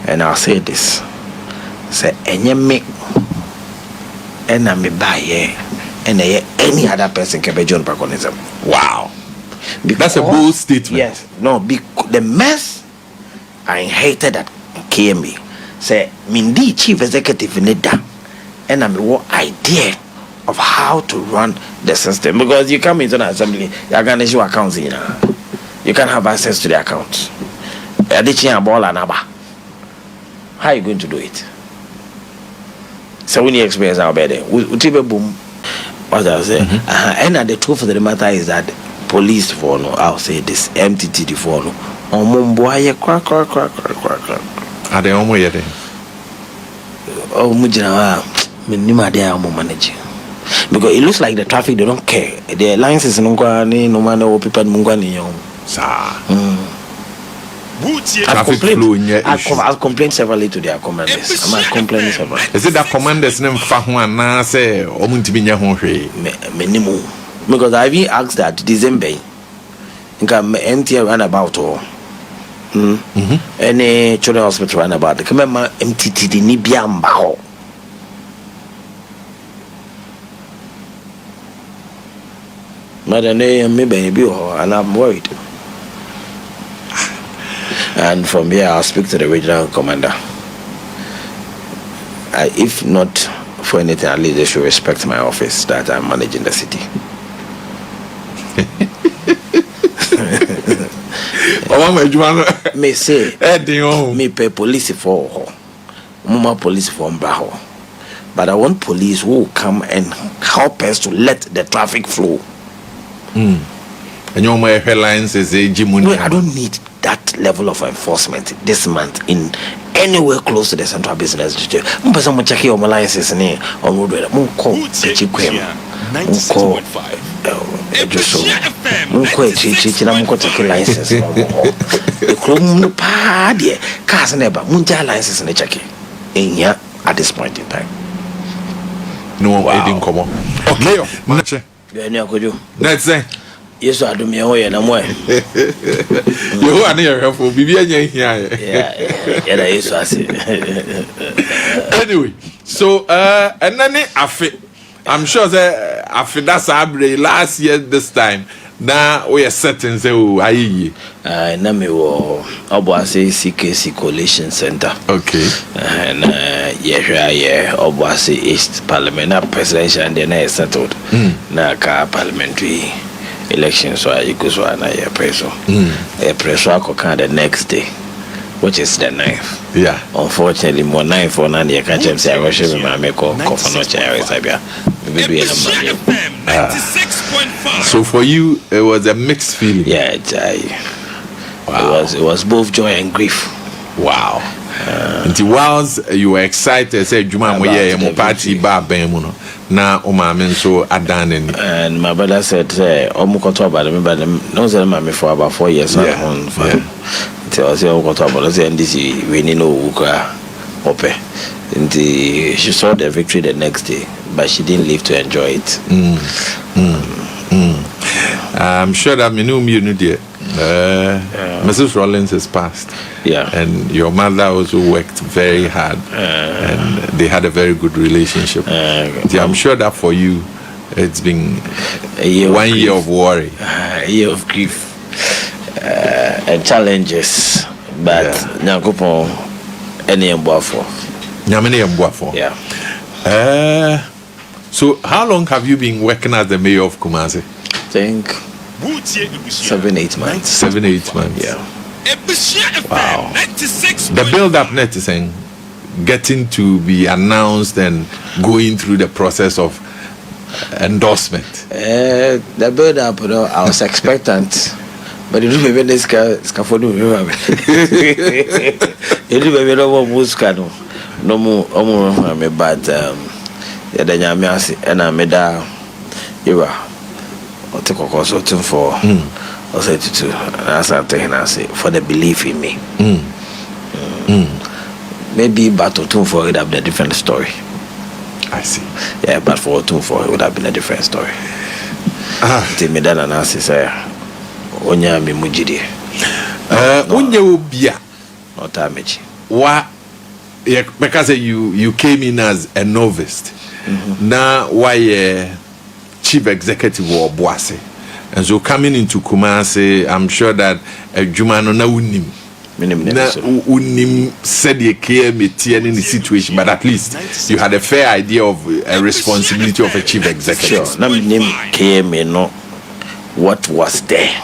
And I'll say this. Say any me and I me buy and any other person can be John Braconism. Wow. That's a bold statement. Yes. No, the mess I hated that came me. Say Mindy chief executive in it and I'm what idea of how to run the system, because you come into an assembly, you're gonna issue accounts in you can't have access to the accounts. How are you going to do it? So when you experience our better, boom. What I say, and the truth of the matter is that police for no, I'll say this MTTD for no, crack. Are they on way? Oh, Mujina, Minima, they are managing. Because it looks like the traffic, they don't care. The lines is no matter what people Mungani. I've complained severally to their commanders. I'm complaining severally. Is it that commanders name Fahuana say Omuntibinya Honre? Minimum. Because I've been asked that December. You can empty a runabout or any children's hospital runabout. Come on, MTTD Nibiambao. Madam, maybe and I'm worried. And from here, I'll speak to the regional commander. If not for anything, at least they should respect my office that I'm managing the city. Me say, me pay police for Muma police for Mbaho. But I want police who will come and help us to let the traffic flow. And your headlines is a Jimuni. I don't need that level of enforcement this month in anywhere close to the central business district. Mpasa mchaki o alliances ni on road munko echikwem munko munko echichi na munko take license the chrome pa de cars never munja license na cheki enya at this point in time. No edin komo. Okay, mache. Beni akojo. Let's say yes, I do me away and I'm way. You are near for Bibian here. Yeah, yes, I see. Anyway, so and then I'm sure that after that's last year this time. Now we are certain say ayi. Na me wo Obuasi CKC Coalition Center. Okay. And yeah Obuasi East Parliament presidential and then settled. Na ka parliamentary election so I go so na yeah preso. Preso akoka the next day, which is the 9th. Yeah. Unfortunately, more 9th for na dey catch him say I rush me ma make for no chair Sabia. Maybe so for you it was a mixed feeling. Yeah, it was both joy and grief. Wow. Until whilst you were excited, say Juma mo ye mo party ba ben mu no na o ma men so adan. And my brother said omo koto about me but no say ma me for about 4 years on until say o koto about say NDC we ni no ukra ope. And she saw the victory the next day, but she didn't live to enjoy it. I'm sure that you knew dear. Mrs. Rollins has passed. Yeah. And your mother also worked very hard. And they had a very good relationship. I'm sure that for you, it's been a year of worry. A year of grief. And challenges. But Nyankopon any mbwafo. Yeah. So how long have you been working as the mayor of Kumasi? I think 7-8 months. 7-8 months. Yeah. Wow. The build-up net is saying getting to be announced and going through the process of endorsement. The build-up, I was expectant. But you remember this scaffolding. You remember no more but yeah, then I'm and I made a era or take a course or two for or say to as I'm taking for the belief in me. Maybe but two for it would have been a different story. I see. Yeah, but for two for it would have been a different story. Till me then and I say Onya mi mujidi. Onya ubia not damage. what? Yeah, because you came in as a novice. Now, why chief executive or Boise? And so coming into Kumasi, I'm sure that Jumano na unim. Na unim said you came in the situation, but at least you had a fair idea of a responsibility of a chief executive. Sure. Na name came no what was there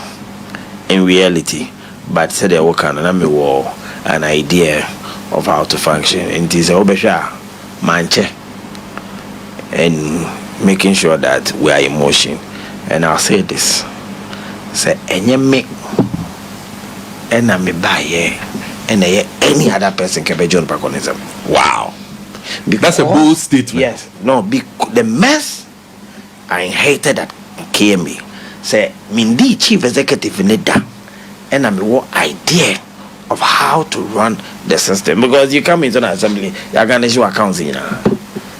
in reality, but said they work on an idea of how to function. And it is a obesha manche and making sure that we are in motion. And I'll say this: say any me and I me buy and any other person can be John Paconism. Wow, that's a bold statement. Yes, no, the mess I hated that came me. Say Mindi chief executive in it down, and I'm what idea of how to run the system, because you come into an assembly, you're gonna issue accounts in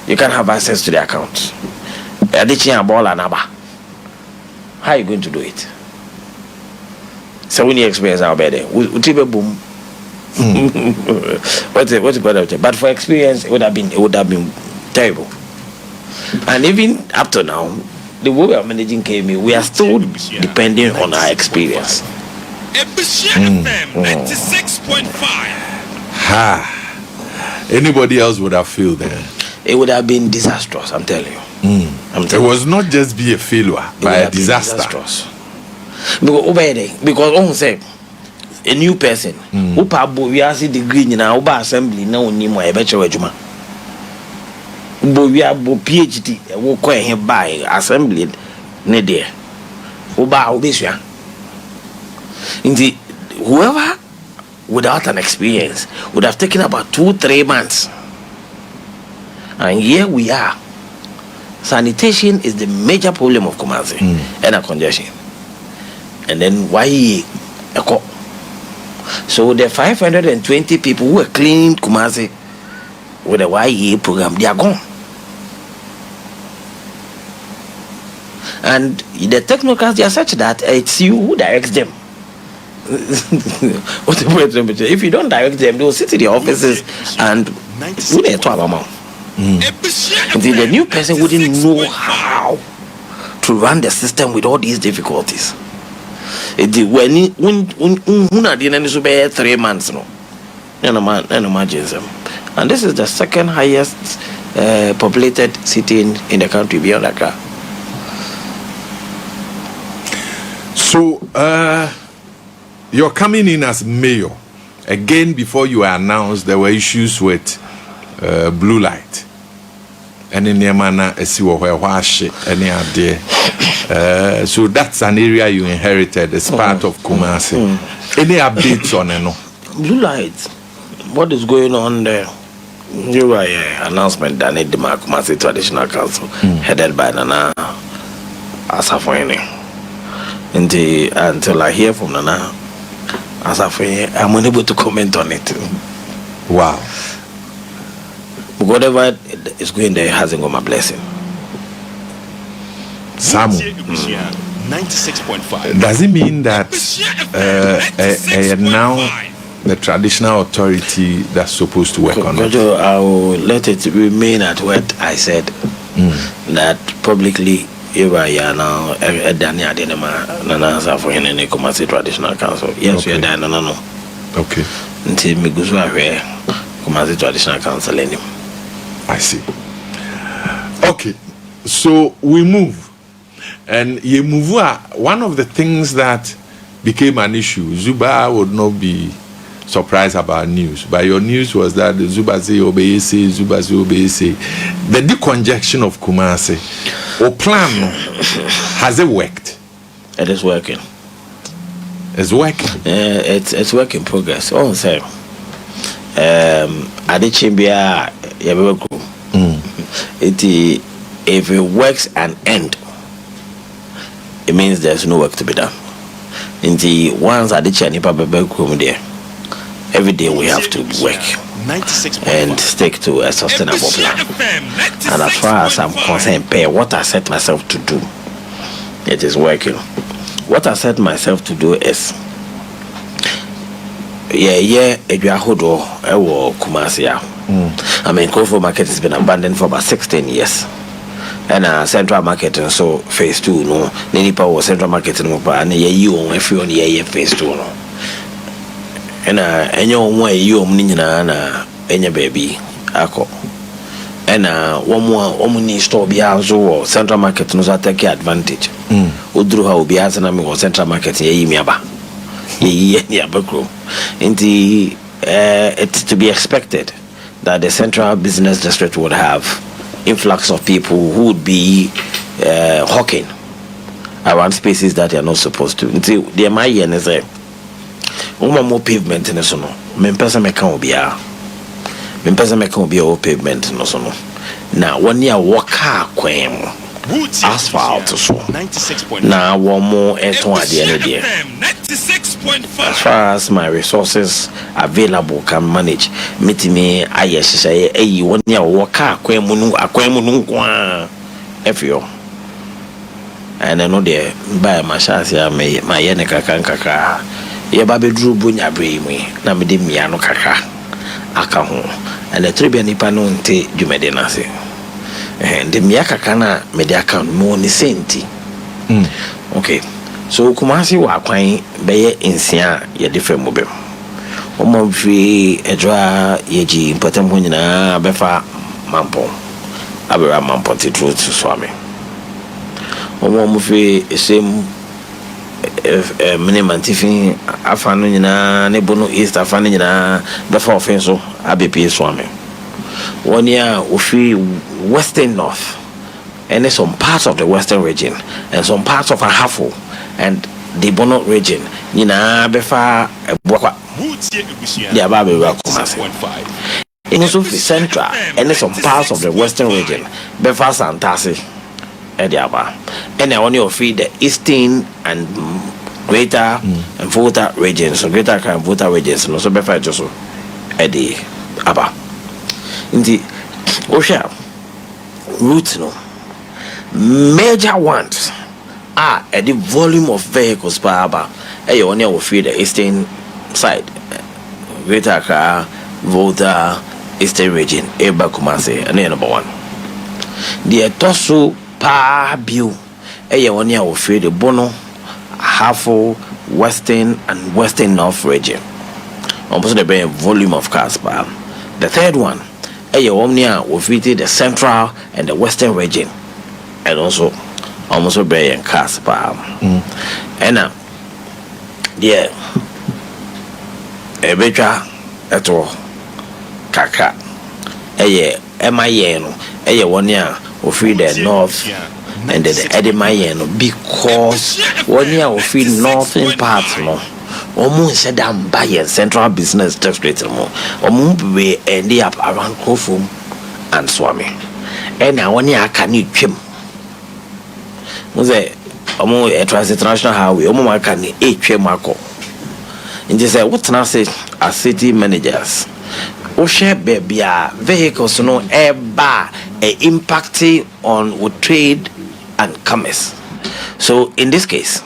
you can't have access to the accounts. You're ditching a ball and how are you going to do it? So when you experience our better, boom. What's it? But for experience, it would have been terrible. And even up to now, the way we are managing KME, we are still depending on our experience. 96.5. Anybody else would have failed there. It would have been disastrous, I'm telling you. It was not just be a failure, but a disaster. Because on say a new person who we are see degree in our assembly now name a bachelor juma. We are PhD who call him by assembly ne there. Uba obesua. Indeed, whoever without an experience would have taken about 2-3 months. And here we are. Sanitation is the major problem of Kumasi and a congestion. And then why echo? So the 520 people who were cleaning Kumasi with the YE program, they are gone. And the technocrats, they are such that it's you who directs them. If you don't direct them, they will sit in the offices and who they talk about. The new person wouldn't know how to run the system with all these difficulties. When 3 months, no, and this is the second highest populated city in the country beyond Accra. So you're coming in as mayor again. Before you were announced, there were issues with blue light. And in the manner, so that's an area you inherited as part of Kumasi. Any updates on it? Blue light, what is going on there? You were announcement that the Kumasi Traditional Council, headed by Nana Asafoyene. Until I hear from Nana Asafoyene, I'm unable to comment on it. Wow. Whatever is going there hasn't got my blessing. Samu. 96.5. Does it mean that now the traditional authority that's supposed to work on it? I will let it remain at what I said. That publicly, if I are now Daniel Denema, Nana for any Kumasi Traditional Council. Yes, we are done. No. Okay. Until Migusu Kumasi Traditional Council. I see. Okay, so we move, and one of the things that became an issue. Zuba would not be surprised about news, but your news was that the Zubazi Obeyese. The decongestion of Kumasi, or plan, has it worked? It is working. It's working. It's work in progress. Oh, say, Adichimbia. If it works and end, it means there's no work to be done. In the ones at the Chanipa there, every day we have to work and stick to a sustainable plan. And as far as I'm concerned, what I set myself to do, it is working. What I set myself to do is yeah, Edwahodo, Kumasi. I mean, Krofo Market has been abandoned for about 16 years. And Central Market, and so phase 2, no, Ninipa was Central Market, and you own if you only phase 2, no. And your way, you Nina, and your baby, Ako. And one more store be also Central Market, no, take advantage. Udru ha ubi has an Central Market, ye miaba. Yeah, Bakro. It's to be expected that the Central Business District would have influx of people who would be hawking around spaces that they are not supposed to. Until the MIA is a more pavement in the sono. Mempesa meka obia. Mempesa meka obia pavement in the sono. Now, 1 year waka kwem. Asphalt so. Now, one more at the end of the year. As far as my resources available can manage, meeting me, I say, hey, 1 year waka kwemunu kwa efio. And I know there by my shasia may my yeneka kankaka. Ye baby drew bunya bring me, na me de miano kaka. Aka ho. And the tribune nipa no nte jumedenase. And the miaka kana media account more ni senti. Okay. So Kumasi wa kwan beye insia ye different mobile. Omo free edra yeji important ho nyina befa mampo. Abera mampo ti truth so ame. Omo free same minimum tifin afanu nyina ne bono east afanu nyina befa offenso abepi so ame. 1 year we western north and then some parts of the western region and some parts of Ahafo and the Bono region befa Bwakwa the Ababe Kumasi in also central and then some parts of the western region befa Santasi Ediaba and I want you to feed the eastern and greater and Volta regions, so greater and Volta regions and also befa Joso Edi Aba in the ocean route no major ones are at the volume of vehicles per hour. You only will feed the eastern side, Greater Accra, Volta, Eastern region, Eba Kumasi, and then number one. The Tosu pa bill, you only will feed the Bono, Ahafo, Western and Western North region. Almost the volume of cars per hour. The third one, Omnia will feed the central and the western region, and also almost a bay and cast palm. And now, yeah, a betra at all, Kaka, MIN, 1 year will feed the north and the Edimayan because 1 year will feed northern parts more. Almost said I'm buying Central Business District more. We end up around Kofum and Swami. And now 1 year can you chim? Was a trans-international highway, can each Marco. And they say, what's now say as city managers? O share baby vehicles no air bar impacting on with trade and commerce. So in this case,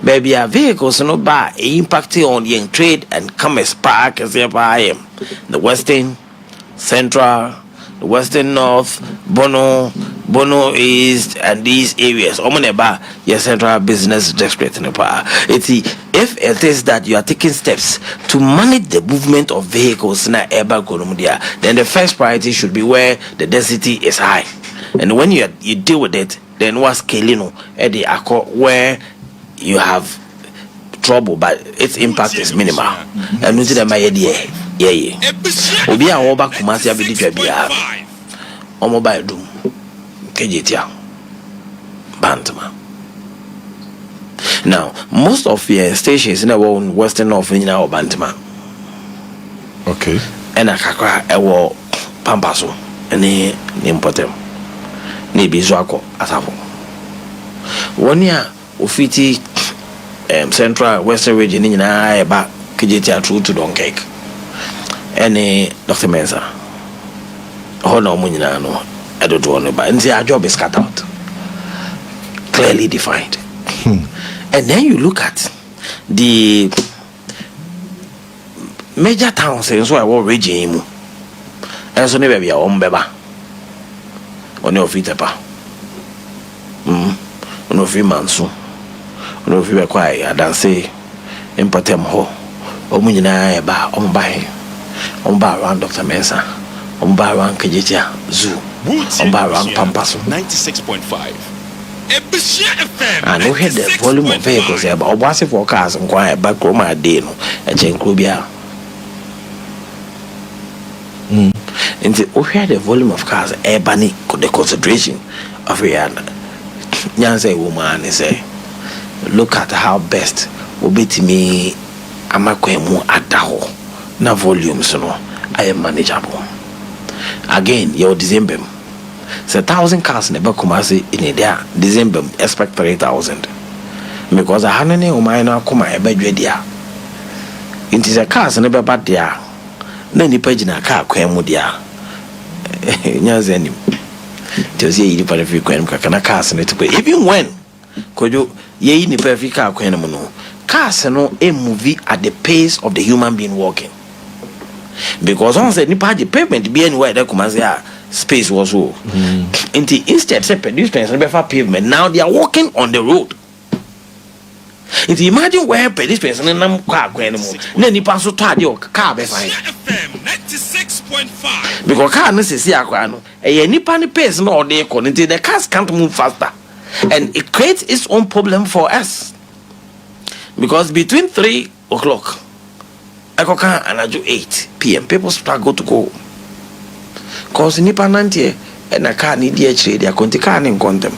baby vehicles no bar impacting on the trade and commerce park as by the western, central, the western north, Bono East and these areas. Omoneba, your Central Business District in the power. If it is that you are taking steps to manage the movement of vehicles na Eba Kolumudia, then the first priority should be where the density is high. And when you deal with it, then what's Kelino at the Akko where you have trouble, but its impact is minimal. And no to the Mayedi, yeah. Obi a Oba Kumasi Abidi Jabia, Omoba Doom. Bantama. Now, most of your stations in the world, Western North in our Bantama. Okay. And a Kakra, a war Pampaso, and a Nimpotem. Maybe Zwako, Atabo. 1 year, Ufiti, Central Western region in I back Kijitia true to Don Cake. And Dr. Mensa. Hold on, Munino. I don't want to buy. And our job is cut out. Clearly defined. And then you look at the major towns in so I will region. And so never be a beba. On your feet, apa. On your feet, manso. On your feet, quiet. I don't say, Impatem ho. Omunina, a bar, on by. On bar around Dr. Mensa. On bar around Kajita Zoo. On bar around Pampaso. 96.5. And we had the volume of vehicles here, but was for cars and quiet back room at Dino, a chain Crubia. And we had the volume of cars, ebony, the concentration of Rihanna. Yancy woman is say, look at how best will be to me. I'm a quemo at the whole. No volumes, no, I am manageable. Again, your December. So 1,000 cars never Kumasi in there. December expect 3,000. Because I had any minor come a bedredia. It is a cars never bad there. Then the page in a car quamu dia. Yazeni. To see you for a few quamu can cars in it. Even when could you ye in the perfect car quamu? Cars no a movie at the pace of the human being walking. Because on said nipa the pavement be anywhere that Kumasi space was so. Instead, say pedestrians never pavement. Now they are walking on the road. If you imagine where pedestrians and them car going anymore, then you pass to your car be fine. 96.5. Because car necessary aquano. A nipa ni pace no they until the cars can't move faster, and it creates its own problem for us. Because between 3 o'clock, I go can and 8 p.m. people start go to go. Cause nipa nantie and a car need DH they are going to car in quantum.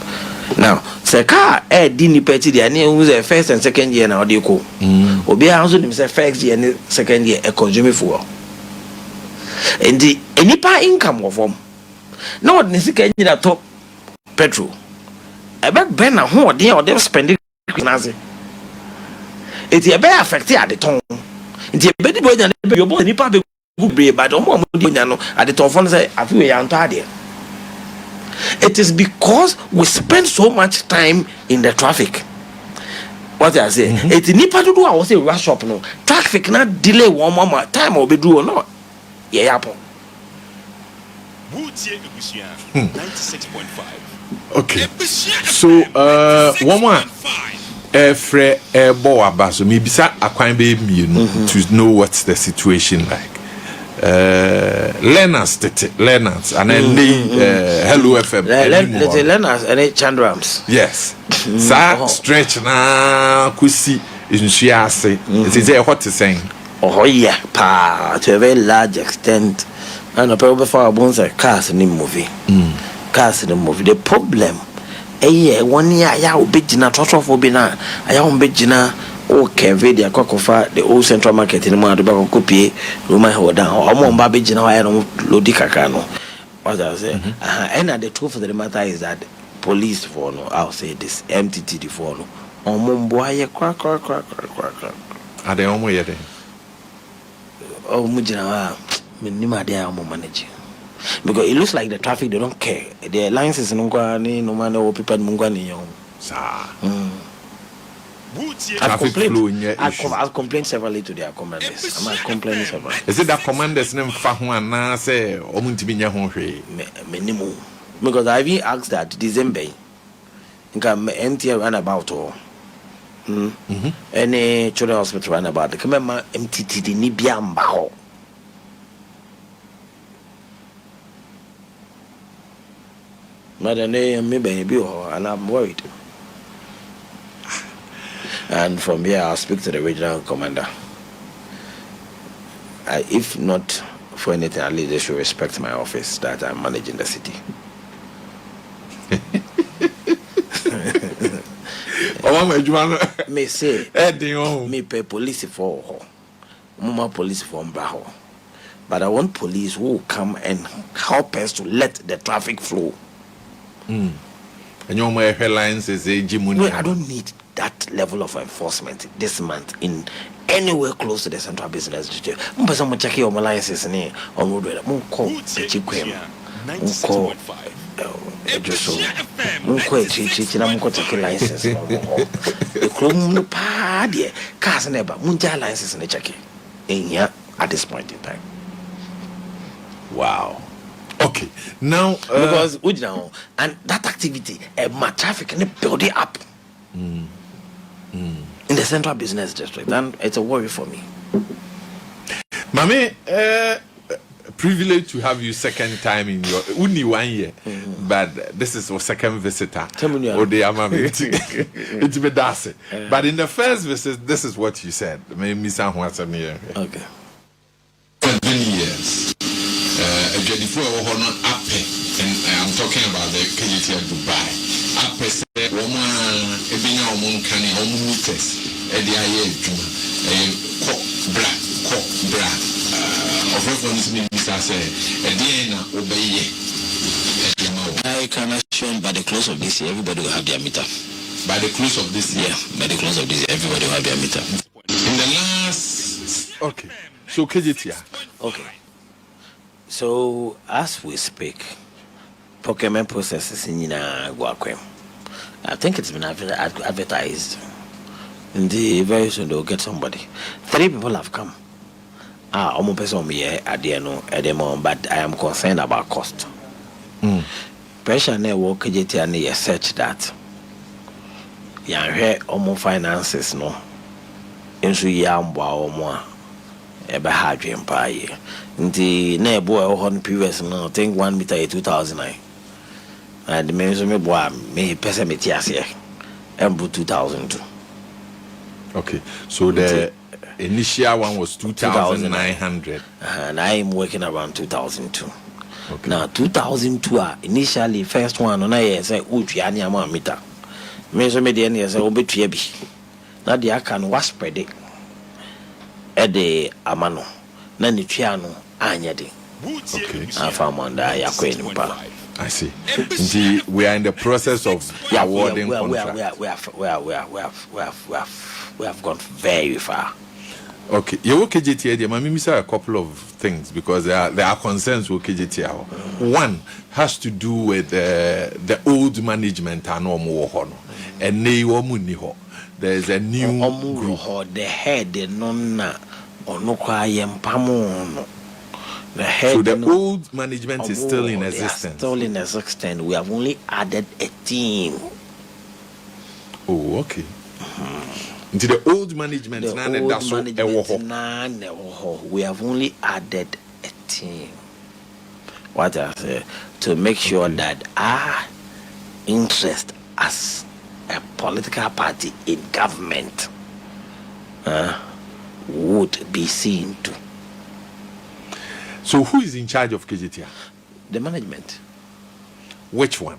Now, say car dini petty the who's a first and second year now they go. Obi also himself first year and second year a consumer for. And the nipa income of them. No the second year top petrol. I bet Ben a who they or them spending nazi. It's a bear affected at the tongue. It's a better boy than your boy nipa be good but don't want at the top say I feel young tardy. It is because we spend so much time in the traffic. What I say, it's nipa to do I will say rush up no. Traffic not delay one more time or be do or not. Yeah, happen. 96.5. Okay. So one more Fre Boaba, so maybe akwan be to know what's the situation like. Leonard's and then Hello FM. Leonard's and Chandrams. Yes. Sa stretch na kusi insuase. It is what is saying. Oh yeah, pa to a very large extent. And probably for our bones cars in the movie. Cars in the movie. The problem. 1 year I will be Gina Trotrophobe. I am Begina. Okay, video Cocofa, the old central market in the back of copy, Roman hold down. I'm on Babigina, I don't Lodicacano. What I say, and the truth of the matter is that police for no, I'll say this MTT for no, on Mumboya crack. Are they on way? Oh, Mujina, Minima, they are more managing. Because it looks like the traffic, they don't care. The alliances in Mungani, no matter what people in Mungani. I've complained severally to their commanders. I'm complaining severally. Is it that commanders name Fahuan na say Omuntibinya Honre? Minimum. Because I even asked that December. Can empty runabout or any children hospital runabout. The command MTT Nibiamba. Madam, maybe and I'm worried. And from here, I'll speak to the regional commander. If not for anything, at least they should respect my office that I'm managing the city. Me say, me pay police for Mama police for Mbraho. But I want police who will come and help us to let the traffic flow. And your airlines is a no, I don't need that level of enforcement this month in anywhere close to the central business district. Someone check your licenses on road. Munko Chiquem. Munko Munko check license. The chrome no party. Cars never Munja license in the check. In here, at this point in time. Wow. Okay. Now, because and that activity, my traffic and build it up in the central business district, and it's a worry for me. Mami, privilege to have you second time in your only 1 year, but this is your second visitor. But in the first visit, this is what you said. Okay. 20 years. And I'm talking about the KGT of Dubai. Ape say woman ebinya omon kane omu test e dia ye adwuma ko bra of reference me say e dia na obeye. I can assure by the close of this year everybody will have their meter. By the close of this year? Yeah, by the close of this year everybody will have their meter. In the last... Okay, so KGT. Okay. So, as we speak, procurement processes in Guaquem. I think it's been advertised. Indeed, very soon they'll get somebody. 3 people have come. Almost person here at the end, but I am concerned about cost. Pressure network KGT and a search that. Here almost finances no. Insu yamba omo. Ebe hard empire. The neighbor on previous no, I think 1 meter is 2009. And the means me boy me person me here. Embu 2002. Okay, so the initial one was 2,900. And I am working around 2002. Okay. Now 2002 initially first one on I say utuani ama meter. Me so me the end say obetua bi. Na the can was spread it. Ede amano na ni tua no anya de. Okay. I see. We are in the process of awarding contracts. We have gone very far. Okay. You KGT, Mami say a couple of things because there are concerns with KGT. One has to do with the old management and and there is a new group. The head so the old management is still in existence. Still in existence. We have only added a team. Oh, okay. Into the old management, we have only added a team. What I say to make sure that our interest as a political party in government would be seen to. So who is in charge of KGT? The management. Which one?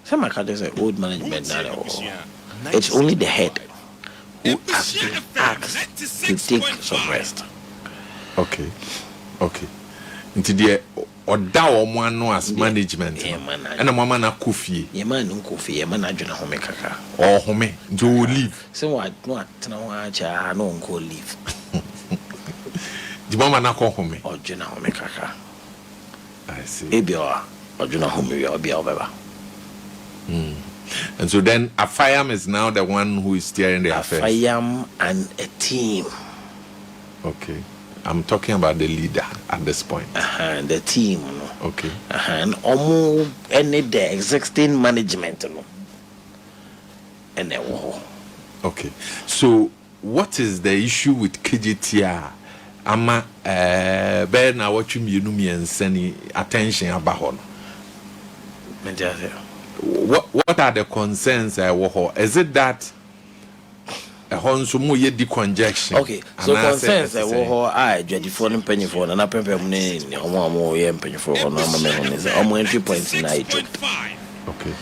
Some candidates say old management. It's only the head who has been asked to take some rest. Okay. Into the oda one as management. And a mama na kufi. Yeman nkufi, yeman ajuna home kaka. Or home. Do leave. So what no unko leave. The mama na ko home. Ojuna home kaka. I see. Ebia ojuna home we obia obeba. And so then Afayam is now the one who is steering the affairs. Afayam and a team. Okay. I'm talking about the leader at this point. The team. Okay. And almost any the existing management. And okay. So what is the issue with KGTR? Ama bear na what you mean sending attention about. What are the concerns? Is it that the conjecture? Okay, so concerns I dread for them penny for an upper penny for entry points in Egypt. Okay.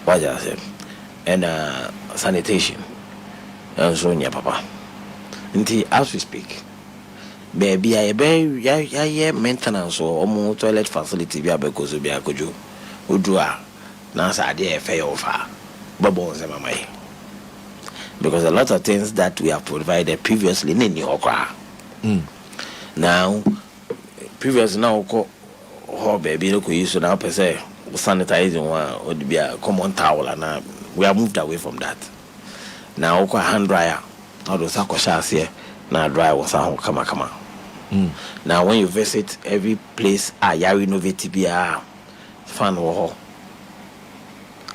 What I said. And sanitation. And so near papa. Until as we speak. Baby, I bear maintenance or almost toilet facility because of Biakoju. Udua. Nan's idea fail far. Bubbles and mamma. Because a lot of things that we have provided previously in Yoka. Now, previously now, baby, look, we used to now per se sanitizing one would be a common towel, and we have moved away from that. Now, hand dryer, how does Sakosha here? Now dry was a come. Now when you visit every place, you renovate fan war.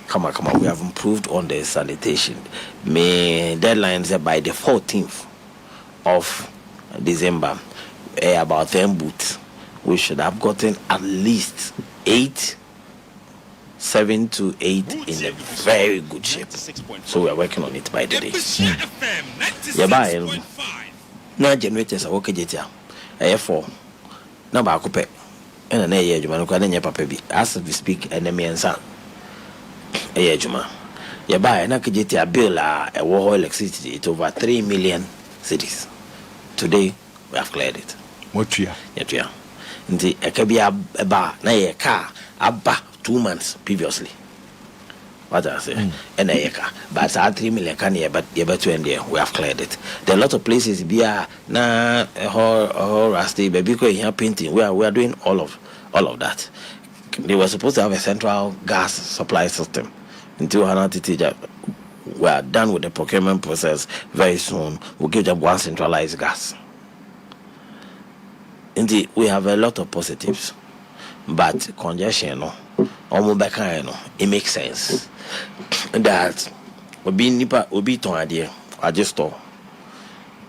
Come on, we have improved on the sanitation. May deadlines by the 14th of December, about 10 booths. We should have gotten at least 7 to 8 in a very good shape. So we are working on it by the day. Now generators are working it. Therefore, now back up. And an air, you papa be as we speak, and the mensa. A juma. You buy an akajiti bill a war electricity to over 3 million cities. Today we have cleared it. What year? Yeah. The Akabia bar na a car abba 2 months previously. What I say? And a car. But 3 million can here, but you better end there. We have cleared it. There are a lot of places be na a whole rusty baby here painting. We are doing all of that. They were supposed to have a central gas supply system until we are done with the procurement process very soon. We'll give them one centralized gas. Indeed, we have a lot of positives, but congestion, it makes sense that we be to idea. I just thought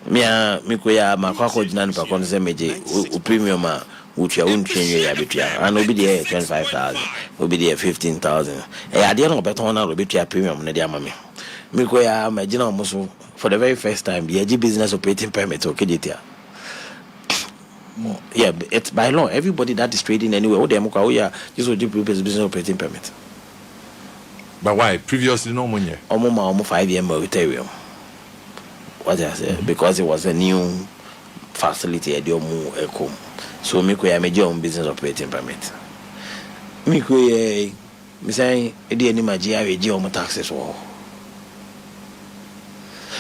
me makwako jinani pa konse meje premium which you won't change your habitual and will be there 25,000 will be there 15,000 I didn't bet on will be your premium ne dia mame me ko ya imagine almost for the very first time the business operating permit okay there. Yeah, it's by law. Everybody that is trading anywhere, just would give business operating permit. But why? Previously, no money. Almost 5 years moratorium. What I say? Because it was a new facility at your move. So me I made your own business operating permit. Me say any magia with your taxes or.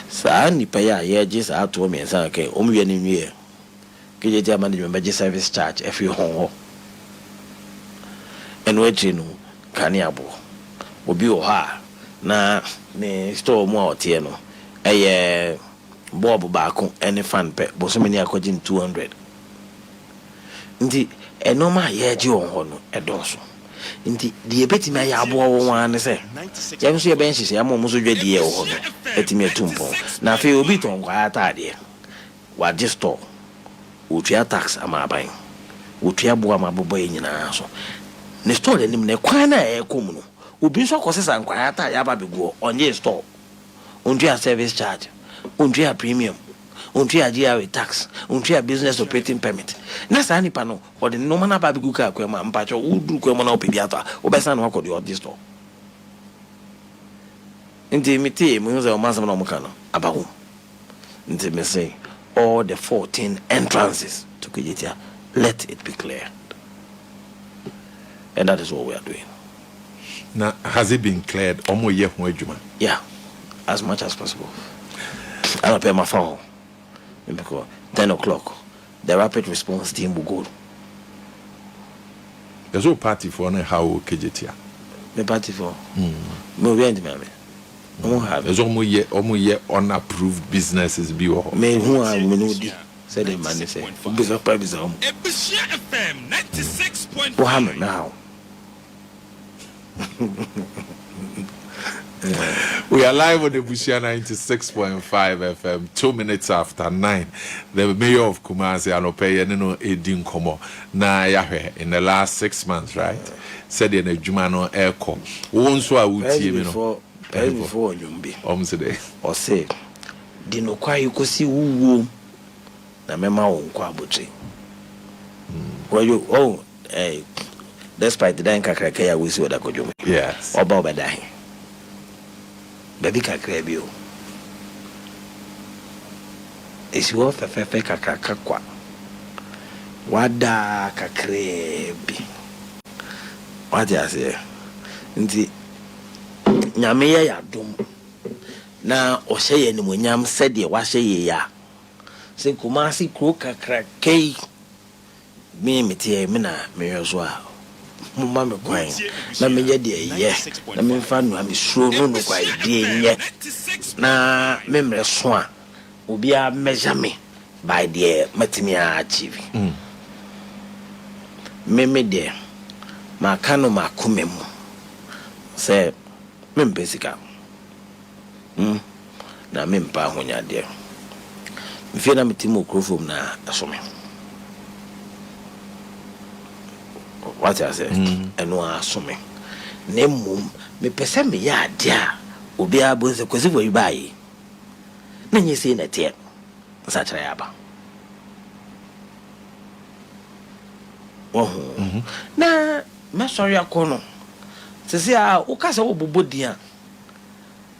So I need pay just out to me and say okay, only a new year. Get management budget service charge if you home. And what you know, Kanyabo will be ha na me store more tieno. A Bob Bako any fan pet, but so many are cutting 200. Indeed, a normal year on a dorsal. Indeed, the betty may have one say. Young see a bench, I'm almost ready. Let me a tumpo. Now, feel bit on quiet idea. What just talk? Would you tax am I buying? Would you boy my boy in an answer? Nestor and him, Nequana, a common. Would be so causes and quiet, Yabago on your store. Undria service charge, Undria premium, Undria GRA tax, Undria business operating permit. Nasa any panel, or the Nomana Babuka, Quema, Pacho, Udu Quemano Pibiata, or Bessan Wako, the odd store. Intimate, Musa Masano Mocano, about whom? Intimate say. All the 14 entrances to Kijitia, let it be cleared. And that is what we are doing. Now, has it been cleared? Yeah, as much as possible. I don't pay my phone. Because 10 o'clock, the rapid response team will go. There's no party for how Kijitia. The party for? No, we ain't me. There's almost unapproved businesses. Me who are Minudi said the man say, "Business private home." What happened now? We are live on the Bushia 96.5 FM, 2 minutes after 9. The mayor of Kumasi, Anope, Edin Komo, na Yahweh, in the last 6 months, right? Said in a Jumano aircom. Once I would see before you be. Today. Or say, Dino Kwa you could see woo na mema on Kwabuchi. Well, you despite the Danka Krakaya, we see what I could do. Yes. Or Boba dying. Baby Kakrabio. It's worth a fefe kakakwa. Wada kakrebi. What do I say? Nti Nyame ya dum na ohye ni monyam sede wa hye ya se Kumasi kro kakra kei me metie me na mehweso a mumma me kwan na menye de ye na me fa no am suro no no kwa de nye na memre so a obi a measure me by the Matimia achieve. Meme de Makano Makumemu say Mimpesica. Na Mimpa when you're there. If you're not Timo Crofum na assuming. What I say, and no assuming. Name me pesa me ya dia obi abonse kwesi wo ibai na nye sei na tie sa kire ya ba na me sorry akono sisi a wo kasa wo bobodi a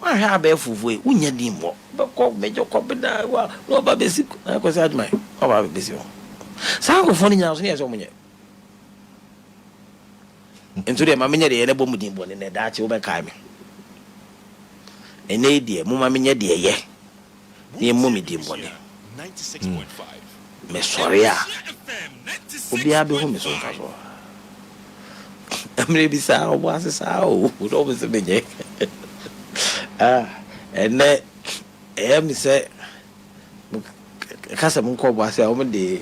wa hwa ba efufu e unya din mo be ko mejo ko be da wa no ba besi na ko sa admai o ba besi o sa ko foni nya so ne so munye into the mamenya de ene bomu din bone ne da che wo be kai me ene die mu mamenya de ye ye mu mi din bone 96.5 me sorry a obi abi ho me so fa so amre bi sa o wa sa o do be se benye ene mi se kasa mun ko bo ase o me de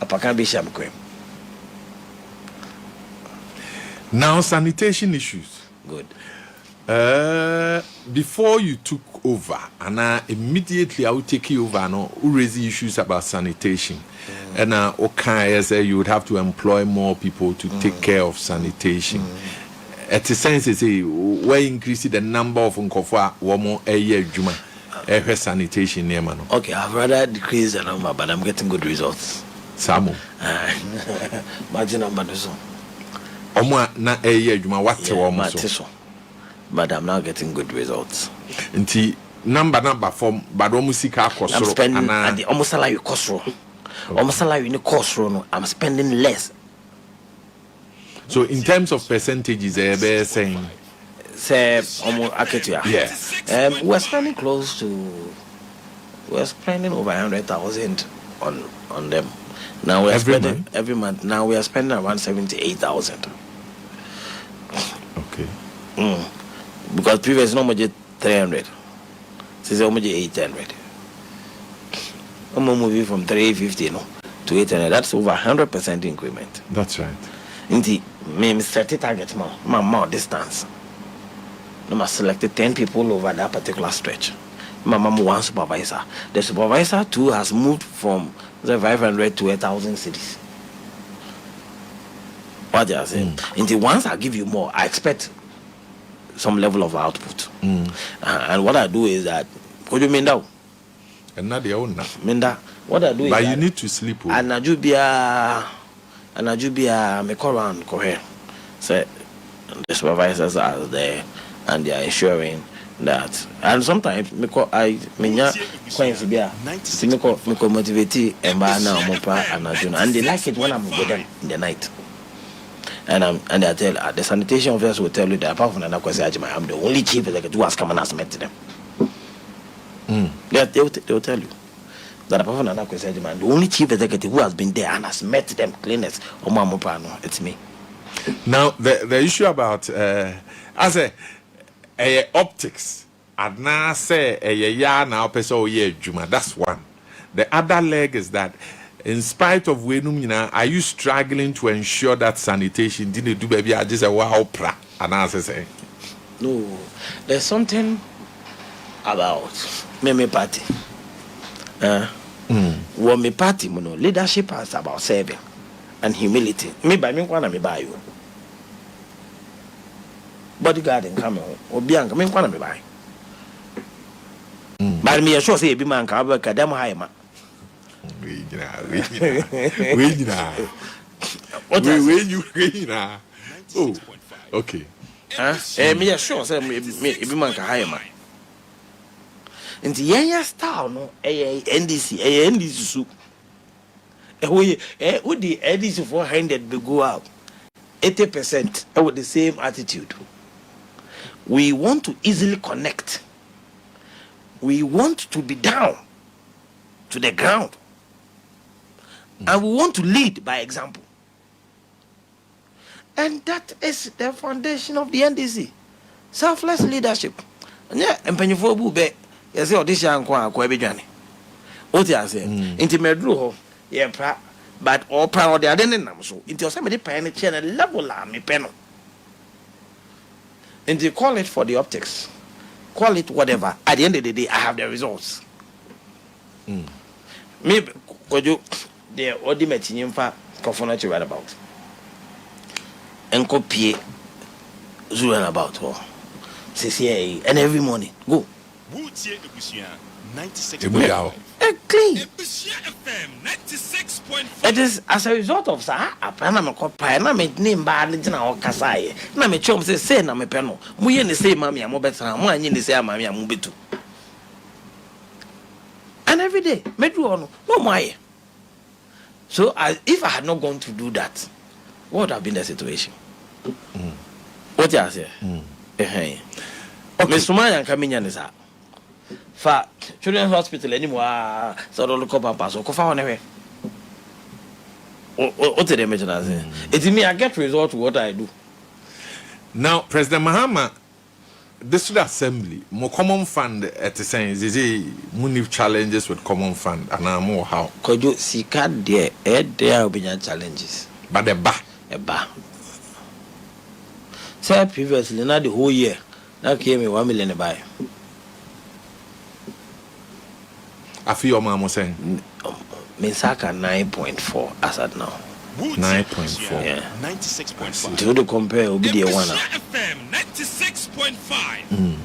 apaka be sham kwem. Now, sanitation issues. Good. Before you took over, and immediately I would take you over, no, who raise the issues about sanitation. And okay, say you would have to employ more people to take care of sanitation. At the sense, say, where increase the number of unkofa, one more a year, Juma, sanitation near man. Okay, I've rather decreased the number, but I'm getting good results. Samo. Imagine I'm so. Na juma wate so but I'm now getting good results. Nti number form but musika akosoro. I'm spending at the almost salary kosoro. Almost salary in kosoro no I'm spending less. So in terms of percentages be saying say almost aketua. Yeah. We're spending close to we're spending over 100,000 on them. Now we're spending every month. Now we are spending around 78,000. Okay. Because previous no much 300. Since how much 800. I'm moving from 350 to 800. That's over 100% increment. That's right. Indeed, me set a target more distance. I must select 10 people over that particular stretch. My mom one supervisor. The supervisor too has moved from the 500 to 1,000 cities. What they are saying. Until once I give you more, I expect some level of output. And what I do is that, could you mean that? And not the owner. What I do is but that, you need to sleep. And I do be a me call around correct. So the supervisors are there and they are ensuring that, and sometimes me coins be me motivate and and they like it when I'm with them in the night. And I tell the sanitation officers will tell you that apart from that I'm the only chief executive who has come and has met them. They will tell you that apart from that the only chief executive who has been there and has met them cleaners it's me. Now the issue about optics and now say now juma, that's one. The other leg is that in spite of wenum, are you struggling to ensure that sanitation didn't do baby just a wow pra and answer say no, there's something about me party. Well, me party, leadership is about serving and humility. Me by me wanna me buy you. Bodyguard and come on, or Bianca, me wanna me buy. But me sure say be man can work a damn high man. Oh, okay. Me sure say me man can hire man. In the yen style no NDC su with the NDC 400 be go out 80% with the same attitude. We want to easily connect. We want to be down to the ground. And we want to lead by example. And that is the foundation of the NDC. Selfless leadership. Yeah, and penny for bube. Yes, this young kwa be journey. What you say? Into medru, yeah, but all proud they are then so. Into somebody paying a level me penal. And they call it for the optics. Call it whatever. At the end of the day, I have the results. Maybe could you the ultimate in fa confront you right about. And copy Zulu about her. CCA and every morning. Go. 96. Clean. It is as a result of that. A panama copy, na me name bad in our Kasai. Na me chum say, na me penal. We in the same mammy, I'm better. I'm in the same mammy, I'm moving to. And every day, me do no more. So, if I had not gone to do that, what would have been the situation? What you say? Okay. Miss Sumaya coming in is that. For children's hospital anymore, so don't look up and pass or go far anyway. What did they mention as it? Me, I get result to what I do. Now, President Mahama, this assembly, more common fund at the same, money challenges with common fund, and I'm more how. Could you see card there? There will be challenges. But a bar. Say previously, not the whole year, that came me 1 million a buy. I feel your mom was saying Misaka 9.4 as at now. 9.4. Yeah. 96.5. To compare, will be the one. FM 96.5.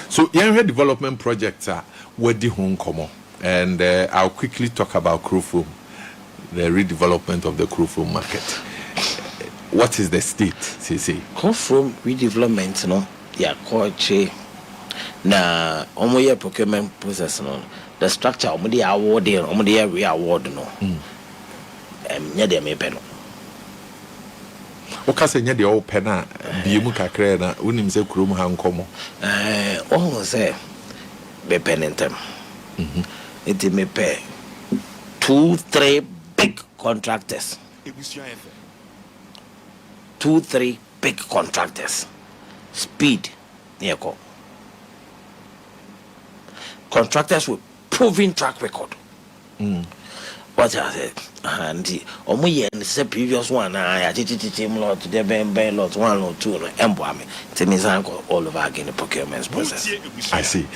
So, young development projects are where the home come, and I'll quickly talk about Krofrom, the redevelopment of the Krofrom market. What is the state, CC? Krofrom redevelopment, no? Yeah, called na omoye procurement process, no? The structure, omodi award, omodi re-award, no? Yeah, they may pay no. Okase nya de open na biemu kakra na unim se kurom ha nkomo say be penentem it me pay 2-3 big contractors 2-3 big contractors speed near go contractors with proven track record. What I said, and omo ye the previous one I team lot to the ben lot 1 or 2 no emboame temisan all over again the procurement process. I see.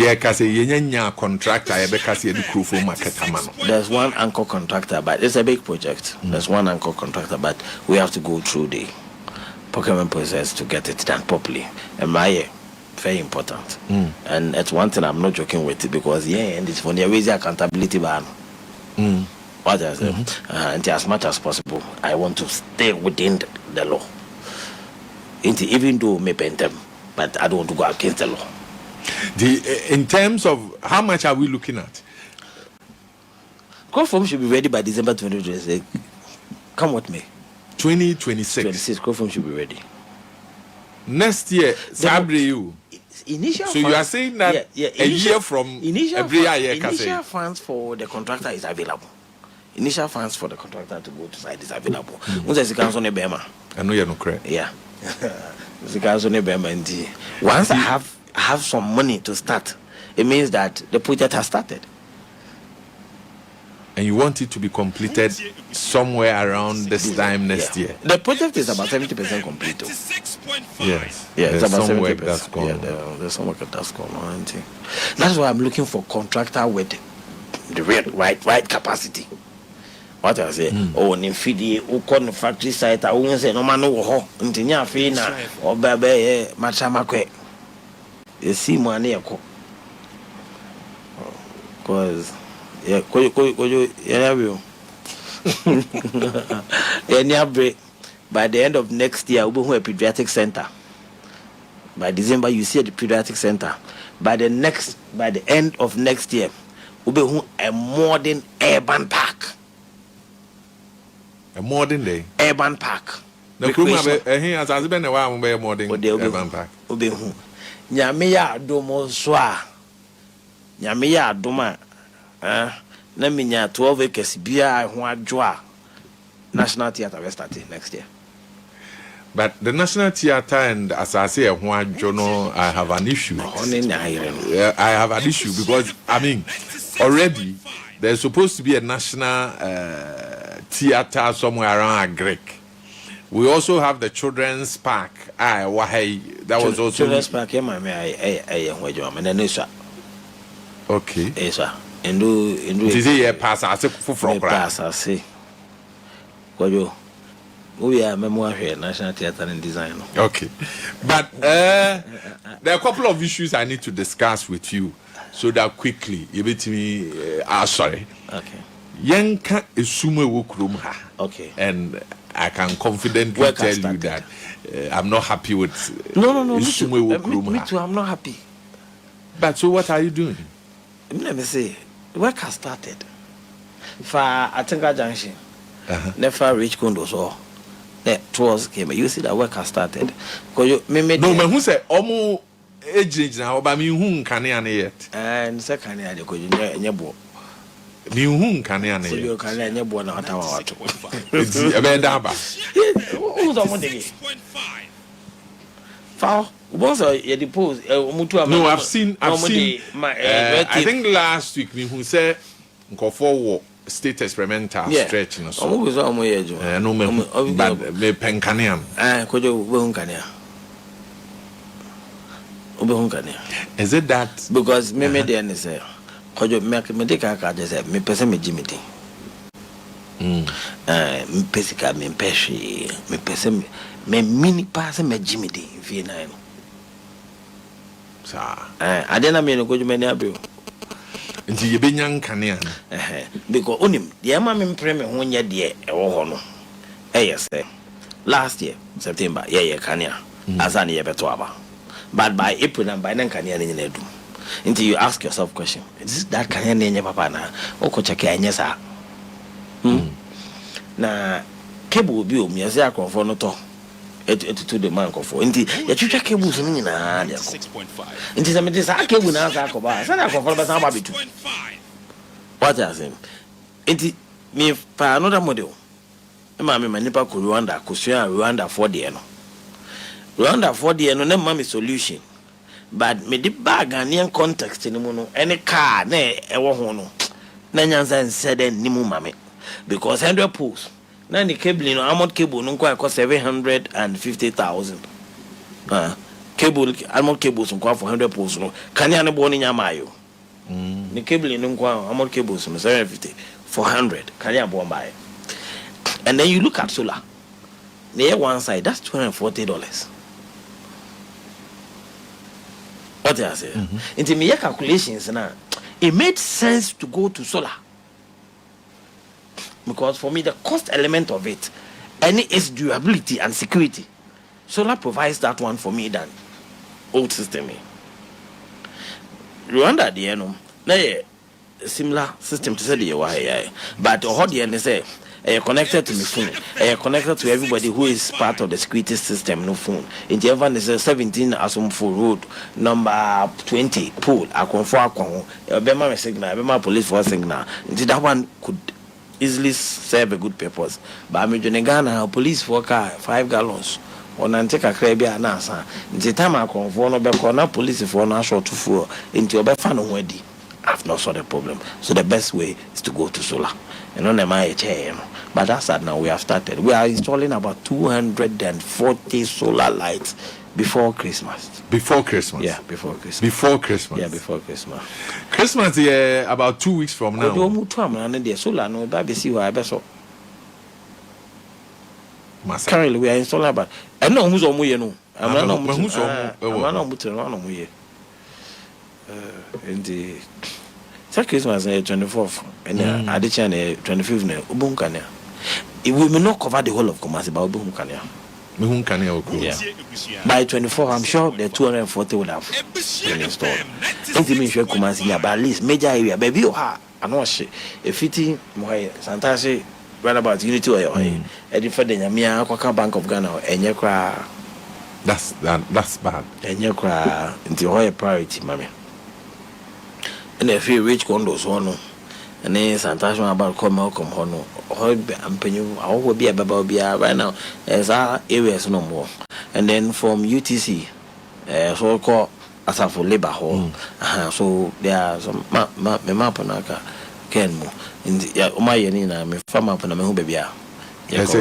Yeah, kase yenya contractor e be kase the Krofrom market amano. There's one anchor contractor, but it's a big project. There's one anchor contractor, but we have to go through the procurement process to get it done properly. And my very important. And it's one thing I'm not joking with it because and it's for the raise accountability ban. What I say, and as much as possible, I want to stay within the law. Even though me paint them, but I don't want to go against the law. In terms of how much are we looking at? Krofrom should be ready by December 2026. Come with me. 2026. 26. Krofrom should be ready. Next year, Sabre you. Initial so funds, you are saying that a year from initial funds for the contractor is available. Initial funds for the contractor to go to site is available. I know you're not correct. Yeah. Once I have some money to start, it means that the project has started. And you want it to be completed somewhere around this time next year. The project is about 70% complete. Yes. Yeah, it's about some 70%. work that's gone on. There's some work that's gone on. That's why I'm looking for contractor with the right capacity. What I say? Oh, Nimfidi, who call the factory site, I won't say no man no Intinya Fina or Babe Machamakwe. You see money, because yeah, by the end of next year, we'll be a pediatric center. By December, you see at the pediatric center. By the end of next year, we'll be a modern urban park. A modern day urban park. The here has been a while modern urban park. Nyamiya domo swa. Nyamiya doma. Na minya 12 acres bia ho adwoa. National Theatre will start next year. But the National Theatre and as I say, I have an issue. I have an issue because I mean, already there's supposed to be a national theater somewhere around Greek. We also have the children's park. That was also children's park. Yeah, okay. Yes, sir. Indu. Did you pass? I said for pass. I say. We are memoir National Theatre and Design. Okay, but there are a couple of issues I need to discuss with you, so that quickly you bet me. Sorry. Okay. Yanka isume wukrum ha. Okay. And I can confidently tell you that I'm not happy with no. Me too. I'm not happy. But so what are you doing? Let me say, work has started. For Atenga Junction, never reach Kondo so. Towards came. You see that work has started. Because you no, man, who said almost age now, but me who can yet. And second, I go in book. Me who can so you can in your book now. It's a bad daba. Who's on one day? Foul. Once you depose, no, I've seen. I think last week, me who said, go forward. State experimental stretch no so. No me but me penkaniam. Kojo ubehunkania. Is it that because me there ne say kojo me take aka say me pese me jimiti. Me pesika me peshi me pese me mini pass me jimiti fi na no. Sa. Adena me no kojo me ne abio. Nti yebenya nkane an because onim the ma me mpre me ho nya de e wo ho no yes last year September kania azani ye beto aba but by April and by then kania ne nyina edu until you ask yourself question is that kania ne nya papa na o ko check anya sa na cable bi o mi ase akonfo no to to the man kofo nti ya twetwa cables no nyina de ko nti se me dey sa cable na asa akoba sa na akonfo be sa ba bitu what I say nti me pa another model e ma me manipa ko Rwanda ko sua Rwanda 4D no Rwanda 4D no na ma me solution but me the bag and context ni mu no any car na e wo ho no na nyanza nsede ni mu mame because 100 poles na the cable no amount cable no kwa cost 750,000 cable amount cables no kwa for 100 poles no kanya ne bo ni nyamayo the cable no kwa amount cables no 750 for 100 kanya bo mbaye and then you look at solar near one side that's $240 what I say into me calculations now it made sense to go to solar. Because for me the cost element of it and its durability and security solar provides that one for me than old system. Rwanda the no na similar system to say the why but how the end say connected to my phone connected to everybody who is part of the security system no phone in the event is 17 Asumfo road number 20 pool akonfo akon bema signal bema police for signal that one could easily serve a good purpose. But I'm in Ghana, police for car 5 gallons. On Anteka Crabia Nasa. The time I come for no corner police for no short to four into your fan already. I've not solved the problem. So the best way is to go to solar. And on my chair. But that's that now we have started. We are installing about 240 solar lights before Christmas. Before Christmas? Yeah, before Christmas. Before Christmas? Yeah, before Christmas. Christmas is about 2 weeks from now. Solar no baby see why I so. Currently we are installing about I know who's on we no. I'm not in the Christmas 24th and I did 25th na Ubunkania. It will not cover the whole of Kumasi but Ubunkania. Yeah. By 24, I'm sure the 240 would have been installed. Sure Kumasi, but at least major area, baby, you are. I know she. If it is Santasi, right about Unity or a different Yamia, Kwaka Bank of Ghana, and Yakra. That's bad. And Yakra into higher priority, mammy. And if you reach condos, one. And then Santasha about come hono. I'm paying. I will be a baby right now. As our areas no more. And then from UTC, so called as for labor hall. So there are some map on aka ken mo in the my yenina me farm up on a me baby. Yes,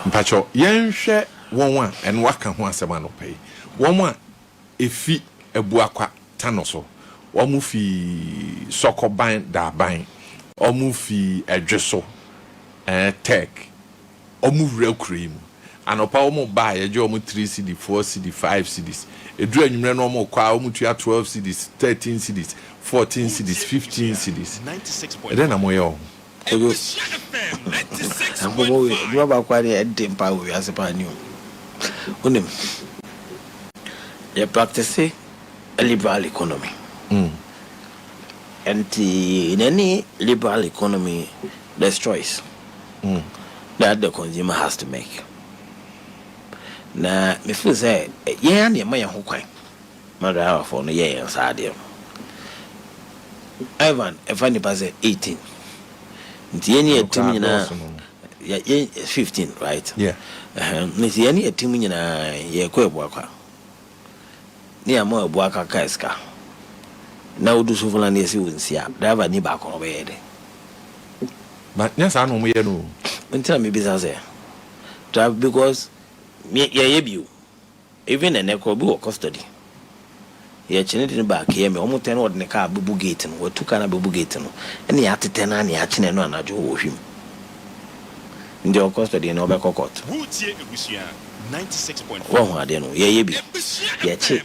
Mpacho, yen hwe won and waka ho asema no pay. Won efi ebuakwa tanoso. Omu fi sokoban da ban. Omu fi edweso tech. Omu real anopa omu buy eje omu 3 CD 4 CD 5 CDs edu anwumre no omu kwa omu tua 12 CDs 13 CDs 14 CDs 15 CDs eden na moyo ambo we ba kwa de dempa we asepa ni onim ye practice a liberal economy and in any liberal economy there's choice that the consumer has to make. Na me feel say yeah na ma ye ho kwan mother for no yeah sad Ivan if any pass 18 nti any team nyina yeah 15 right yeah nti any team nyina ye ko ebuakwa ni amo ebuaka ka eska na odu so fulani esi wonsia driver ni ba ko be yede but yes I know me no until me bisa say because yeah you even an echo be custody yeah chinede back here me omo ten word ne car bubu gate no watu kana bubu gate no ene ya tete na ya chine no anajo wo hwim ndi custody no be court Wutie ebusia 96.5 wo ho ade no yeah bi yeah chi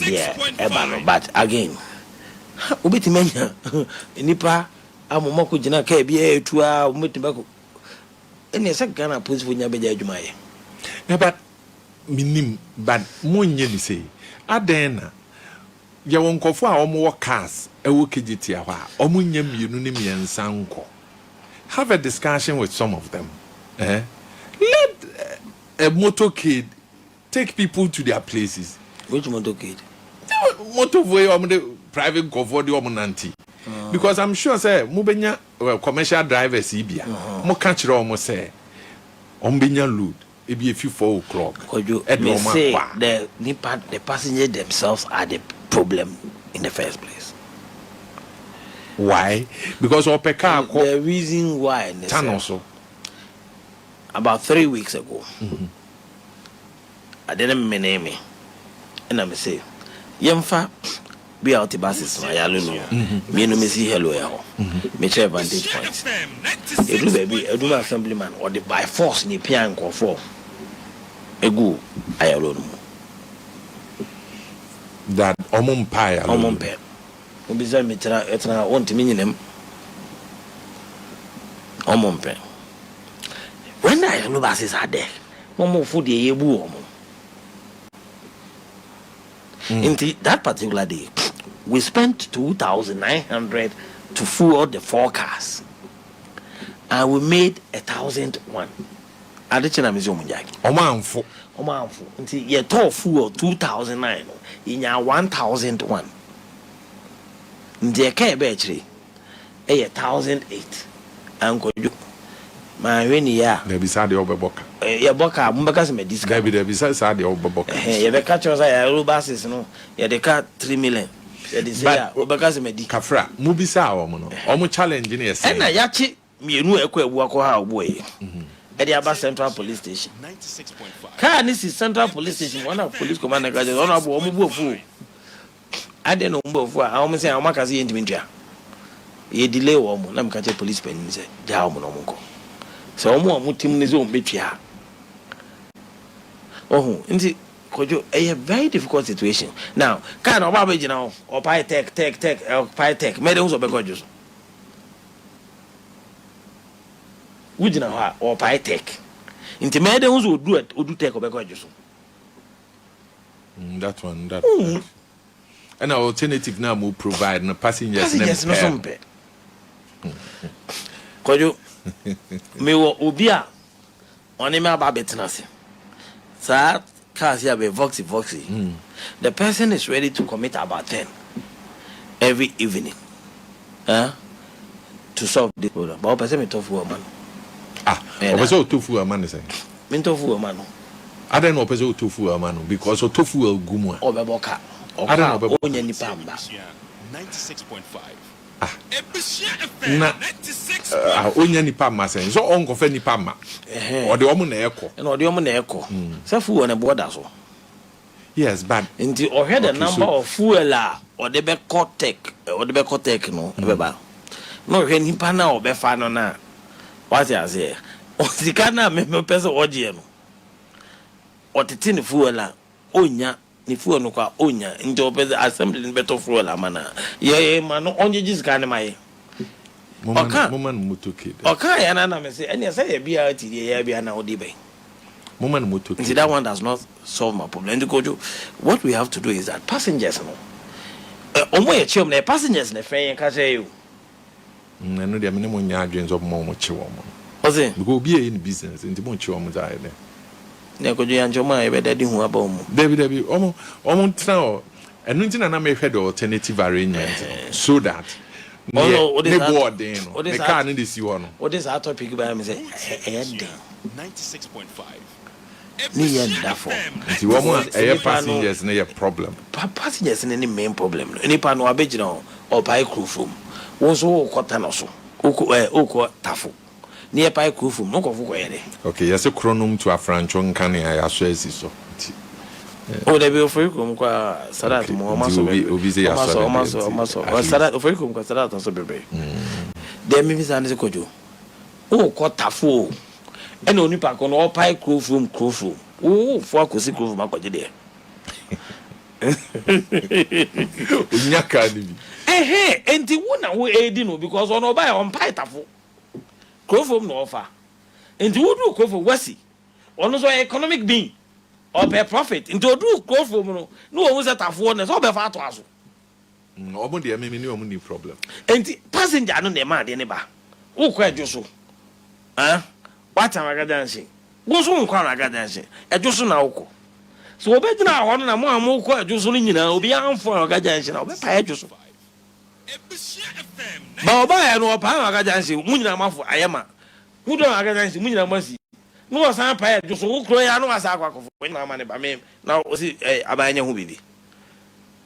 yeah eba no but again obeti manya nipa amoma ko gina ka bia etu a ometi bako ene se Ghana police fo nya beja adwuma ye. Yeah, but minim but monye ni say adena ya wonkofo a omo cars e wo kejiti a hwa omo nya mienu ne miensa nko have a discussion with some of them let a motorcade take people to their places. Which motorcade? Motorway or the private comfort or nanti. Because I'm sure say mubenya commercial drivers ibia mo catch almost say ombenya load it be a few 4 o'clock. They say the passengers themselves are the problem in the first place. Why? Because the reason why also about 3 weeks ago I didn't name me and I'm say yemfa be out the buses my yalu me no me see hello ya me share vantage points e do baby e do assemblyman or the by force ni pia nkofo egu ayalo no that omumpa obiza me tira want me nyinem omumpa when I know buses are there momo food ye yebu omo in that particular day we spent 2,900 to fuel the 4 cars and we made 1,001 adichina mizi omunjaki omanfo nti ye to fuel 2,009 inya 1,001 nti e ka ebe chiri e 1,008 ankoju ma weni ya there be sad obeboka ya boka mbaka se mediska there be sad obeboka ye be ka choza ya rubasis no ye de ka 3 million ye de say ya obaka se medika kafra mubisa awo no omo challenge ne yesi na ya chi mienu ekọ ebu akọ ha ogboye e de aba Central Police Station 96.5 ka ni si Central Police Station one of police commander ga ono abo omo bu ofu ade no mbo ofu a omo se a maka se yentimintua ye delay wo mo na mka che police pen se ja omo no mo so omo tim ne zo mbetwa oh nti kojo a very difficult situation now kind of baba gina o pai tech pai tech me de unso be kojo wujina ha o pai tech nti me de unso odu tech o be kojo so that one an alternative now will provide no passengers no sompe kojo me wo obi a oni me aba betenase sa cars here be voxy the person is ready to commit about 10 every evening to solve the problem but person me tofu man obeso tofu man say me tofu man I don't know person tofu man because tofu gumwa. Obeboka. I don't know. Onya nipa mba. 96.5. Na onya nipa ma sen. So onko fe nipa ma. Ode omo na eko. Na ode omo na eko. Say fuel na border so. Yes, but nti ohwe the number of fuel a ode be cotec no ebeba. No hwe nipa na obefa no na. What you say? Osika na me pese oje no. Otete ne fuel a onya ni fuel no kwa onya nti opese assembly ni beto fuel amana ye ma no onye jisika ne mai moment mutoke oka ya na me say ene say ye bia ti ye bia na odi be moment mutoke nti that one does not solve my problem. What we have to do is that passengers no omo ye chiom na passengers na fen ka say you no dia me ne mo nya adwen so mo chi wo mo oze because be in business nti mo chi wo mo za ene ne ko ya njoma e be dadi hu aba omo David omo ntina o enu ntina na me hwe the alternative arrangement so that ne board den no ne car ne dey si ho no what is that topic by me say 96.5. ni ye ndafo nti wo mo passengers ne ye problem passengers ne main problem no nipa no abegina o pai crew from wo so wo kota no so oko tafo ni e pai crew from no ko fuko ye de okay yes chronom to afrancho nkan ya so asi so o de be ofrikum kwa sadat mo ma so obi say ya so sadat ofrikum kwa sadat so bebe de mi visa ne ko jo o ko tafo e no nipa ko no pai crew from o fo akosi crew from akwaje de unyaka ni bi enti wo na wo edi no because ono buy on pai tafo crew from no offer enti wo do crew from wasi ono so economic being or per profit into do crew from no wo se tafo no so be fa to aso omo de me ni omo ni problem enti passenger no na ma de ne ba wo kwa adwoso wata magadansi wo so nkwa magadansi adwoso na wo so obedina ho na mo amoko adwoso no nyina obi amfo magadansi na obepa adwoso ba oba ya no opa magadansi mu nyina mafo ayema wo do magadansi mu nyina masi no osan pa adwoso wo kro ya no asa akwakofo na ma ne ba me na o si abanya hu bibi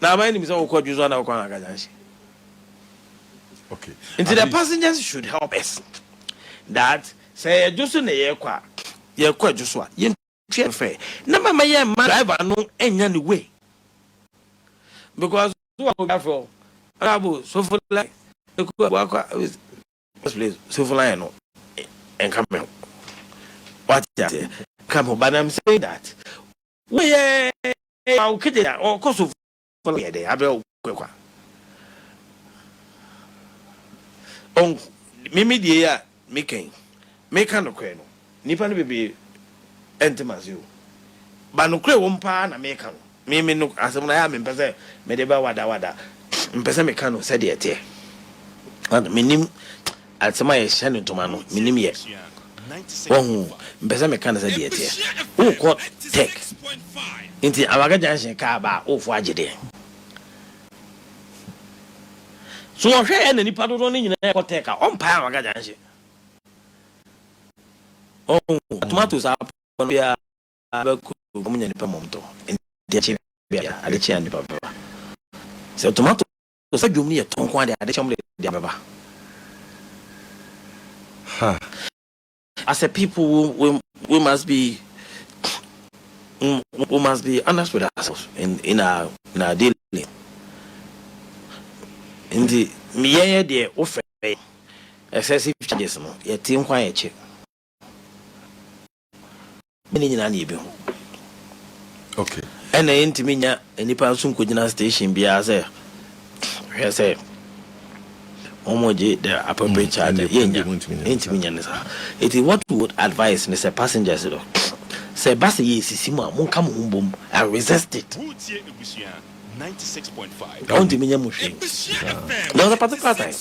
na abanya ni mi so wo kwa adwoso na wo kwa magadansi okay into the passengers should help us that say adwoso na ye kwa adwoso a ye twe fe na mama ye ma driver no enya ni way because who go for abo so for like please so for like no and come what you come but I'm saying that we our kid or cause of for here there abel kwa on mimi die ya meka no kwe no nipa no bebe entemazio ba no kwe wo mpa na meka no mimi no asem na ya me mpese me de ba wada mpese meka no se de ete and minim asema ye hye no toma no minim ye wo mpese meka no se de ete wo ko tech inti awaga junction ka ba wo fu agede so hwe na nipa do no nyina ko tech a ompa awaga junction tomatoes are ya abeku omunya nipa momto ndiachi bia adechi andi baba so tomato so dwumni ye tonko ade adechi omle dia baba as a people we must be honest with ourselves in our daily in the miye de ofe excessive charges no ye tin kwa ye che okay and the intiminya any person could in station be as a say omoji the appropriate charge intiminya it is what we would advise Mr. Passengers say basi sisima mon come home and resist it 96.5. intiminya mushi there was a particular time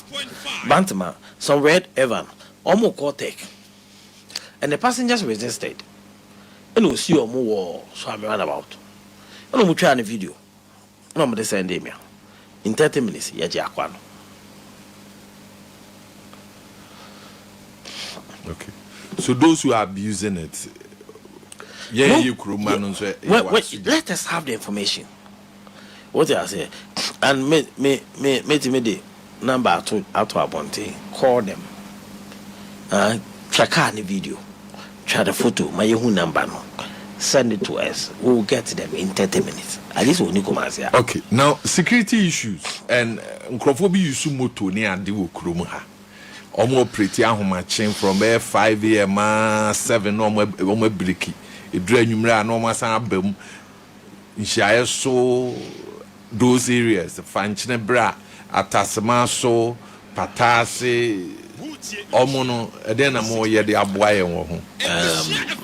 Bantama some red Evan almost caught and the passengers resisted. And we'll see more so I'm around about. And we'll try a video. No, I'm send email. In 30 minutes, Yajaquan. Okay. So those who are abusing it, Yeah, you Kruma so. Let us have the information. What I say, and me the number out to Abonte. Call them. Track the video, try the photo, my number no. Send it to us. We will get them in 30 minutes. At least we'll Kumasi. Okay. Now security issues and Nkrofobi yusu moto ni andi wo kurom ha. Omo pretty ahomachen from 5 am 7 omo breki. Edru anwumra na omo san abam. Nhia so those areas fanchine bra atasema so patase omono eden na mo ye de aboaye wo ho.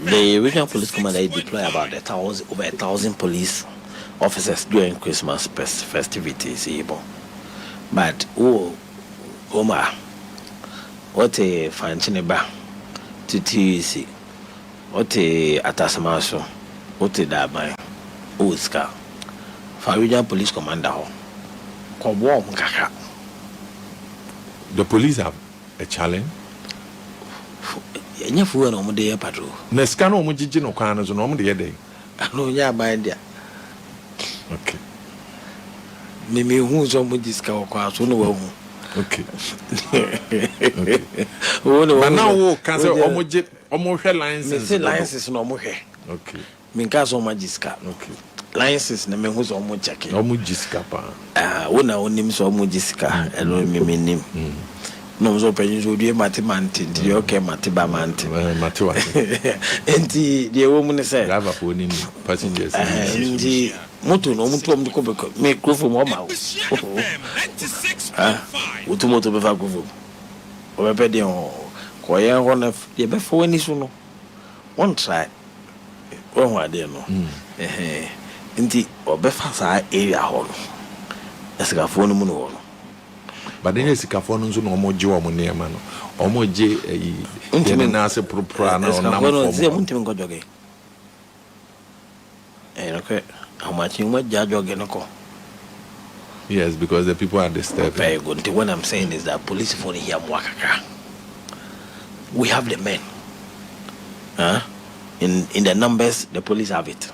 The regional police commander deploy about over 1,000 police officers during Christmas festivities. But Oma, what a fanchine ba to TC, what a atasamaso, what a dabai, Uska, for regional police commander. The police have a challenge. Any fool no more patrol. Nescano Mujiji no Kanas no more day. No, yeah, my dear. Okay. Mimi who's on with this car, no. Okay. But now, cancel almost lines. Lines is no more. Okay. Minkas on my disca. Okay. Lines is the man who's almost checking. Almost discapa. One our names almost disca, and me name. No, so penny would be Matimanti, the okay Matibamanti. Matua. And the woman said, I have a phone passengers. And the motor no mutum to come make go from Mama. Utumoto before go. Or a pedion, Koya one of the before any soon. One try. Oh, I dare no. Indeed, or Befasa area hall. As a phone moon. But then it's a phone so no more Joe Money, or more J. Nasa Proprana or Nampo. Okay, how much you might judge again? Yes, because the people are disturbed. Very good. What I'm saying is that police for here Mwakaka. We have the men. In the numbers, the police have it.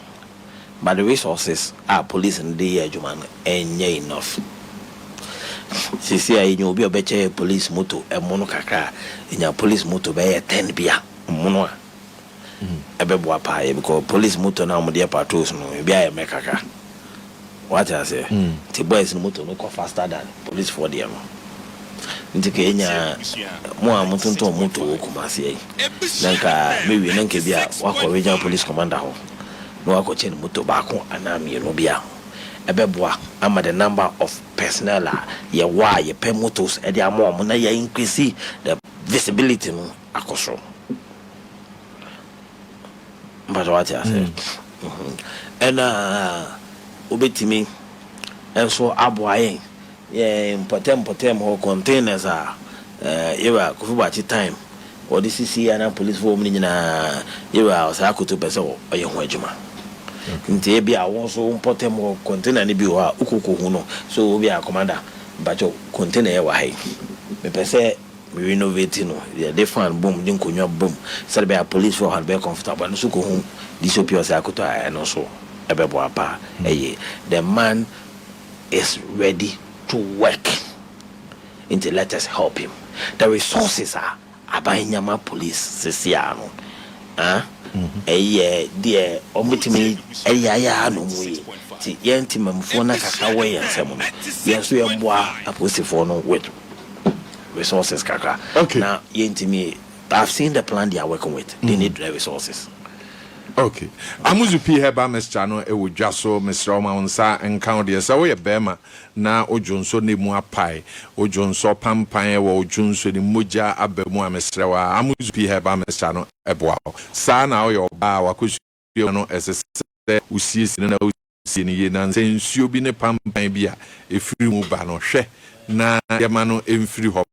But the resources are police and the Juman and enough. See, you will be a better police moto, a monokaka, in your police moto by a 10 beer, monoa. A bebwapa, because police moto now, dear patrols, no, be a mekaka. What I say, the boys in moto no faster than police for them. In the Kenya, more moto moto Kumasi. Nanka, maybe Nankabia, walk original police commander. No, I could change moto back and I'm Nobia. Ebeboa ama the number of personnel ye wa ye pay motos e dia mo na ye increase the visibility no akoso. But what I say and obetimi enso aboaye ye important ho containers yewa kufubachi time or this is here police for me nyina yewa osakoto pese oye ho adwuma. Nti ebi a won so important mo container ni bi ho a ukoko hu no so obi a commander bacho container e wa hai me pese me renovate no the different boom din konwa boom so be a police for have be comfortable no so ko hu disappear say akoto a no so ebebo apa the man is ready to work until let us help him. The resources are abanyama police sesia no dear omutimi ya no mu ti yentimamfo na kaka we yansem no yeso yemboa aposifo no with resources kaka. Okay. Now yentimi I've seen the plan they are working with. They need the resources. Okay. Amuzu P heba channel e wodwa so Mr. Omaunsa encounter de say we bema na ojonso ne mu apai ojonso pampan e wo ojonso ne moja abamu amesre wa Amuzu P heba channel eboa sa na o ba wakosu no esese usiesi na usiesi ne ye na nsuo bi ne pampan bi a efiri mu ba no hwe na yema no emfiri ho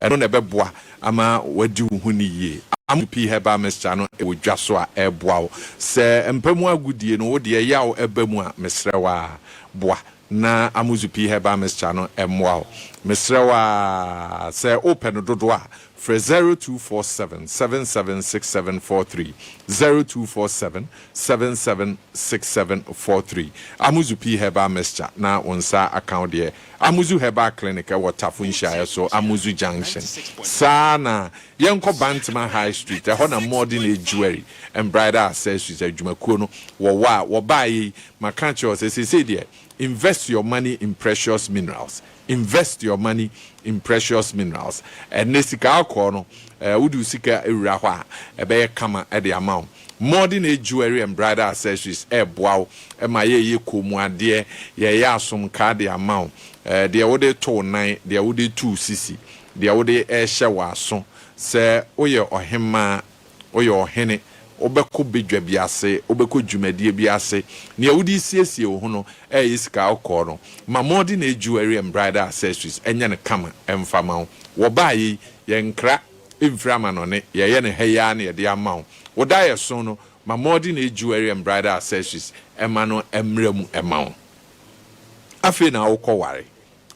eno na beboa ama wadi hu ni ye Amupi heba mesra no e wodwa so a eboa se empamu agudie no wo de yawo ebamu a mesrewa boa na Amuzupi heba mesra no emmoa mesrewa se open dodo a for 0247 776743 0247 776743 Amuzu P Heba Mescha na onsa account there Amuzu Heba Clinic e Watafo Nhia so Amuzu Junction sana yenko Bantama High Street e na modern jewelry and bridal accessories adwumakuo no wo buy maka cho say there invest your money in precious minerals. Invest your money in precious minerals. And nesika alcohol no udu sika ewura ho a ebe kama e the amount. Modern age jewelry and bridal accessories boaw e ma ye komu ade ye asom ka the amount. They would to 9, they would 2 cc. They would hye waso se oye ohema oye ohene obeko bedwa biase obeko dwumadie biase ne awudi siesie wo no isika alcohol no ma modern jewelry and bridal accessories enya ne kama emfama wo baayi ye nkra emframa no ne ye ne heya ne de ama wo da ye so no ma modern jewelry and bridal accessories ema no emramu ema afi na wo koware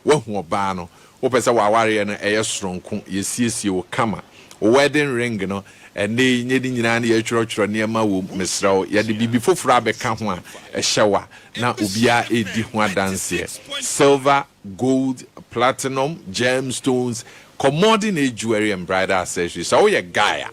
wo hu oba no wo pese wa ware no sronko ye siesie wo kama wedding ring no and they nyedi nyina na ye churo niema wo mesrawo ye de bibi foforo abeka ho a hyewa na obia edi ho adanse silver, gold, platinum, gemstones, modern age jewelry and bridal accessories. So ye guy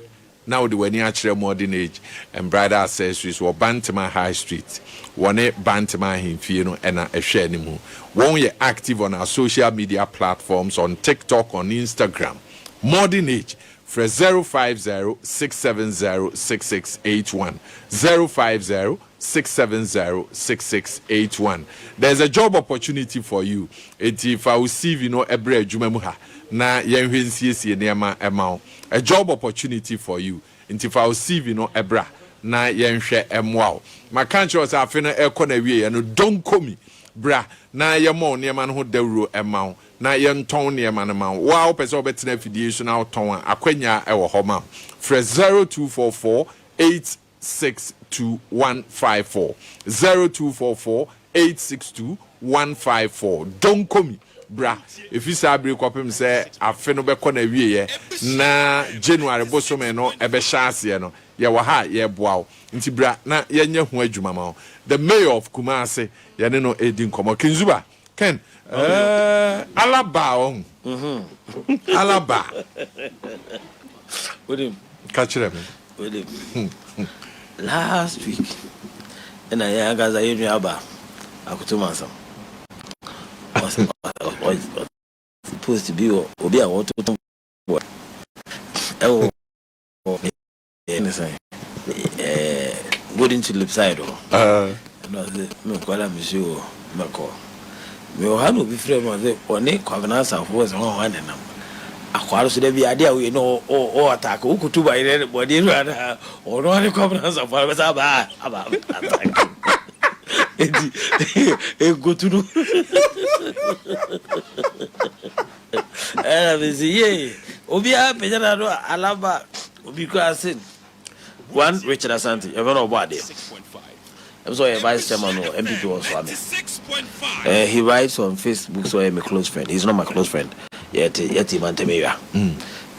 now the when you actually modern age and bridal accessories or Bantama High Street one Bantama himfie no na ehwe animu won ye active on our social media platforms on TikTok, on Instagram. Modern age for 050-670-6681 050-670-6681. There's a job opportunity for you. If I will see every adwuma na yenhwe nsiesie nema ema a job opportunity for you. If I will see ebra na yenhwe emwa maka nche osa afena ekona wie no don komi bra na yemo nema no ho dawro ema na yenton nema no ma wa opese obetena affiliation na oton akwanya ewo ho ma fra 0244 862154 0244 862154 don komi bra if you say break up him say afe no be kona wie na January bosome no ebe chance no ye wa ha ye boaw nti bra na ye nya ho adwuma ma the mayor of Kumasi ye ne no edin komo Kinzuba Ken alaba on alaba with him catch them with him last week and I gaza you aba akutuma some supposed to be obi a want to go into the side no kwala monsieur mako me o hanu bi frame o ze oni covenant of was one nam akwaro so da bi ade a we no o attack ukutuba ire body rada o no any covenant of was aba attack go to do ye obi a pejana do alaba obi ko asin one Richard Asante even obade I'm sorry, vice chairman or MPP was for me. He writes on Facebook, so I'm a close friend. He's not my close friend. Yet he mantemeya.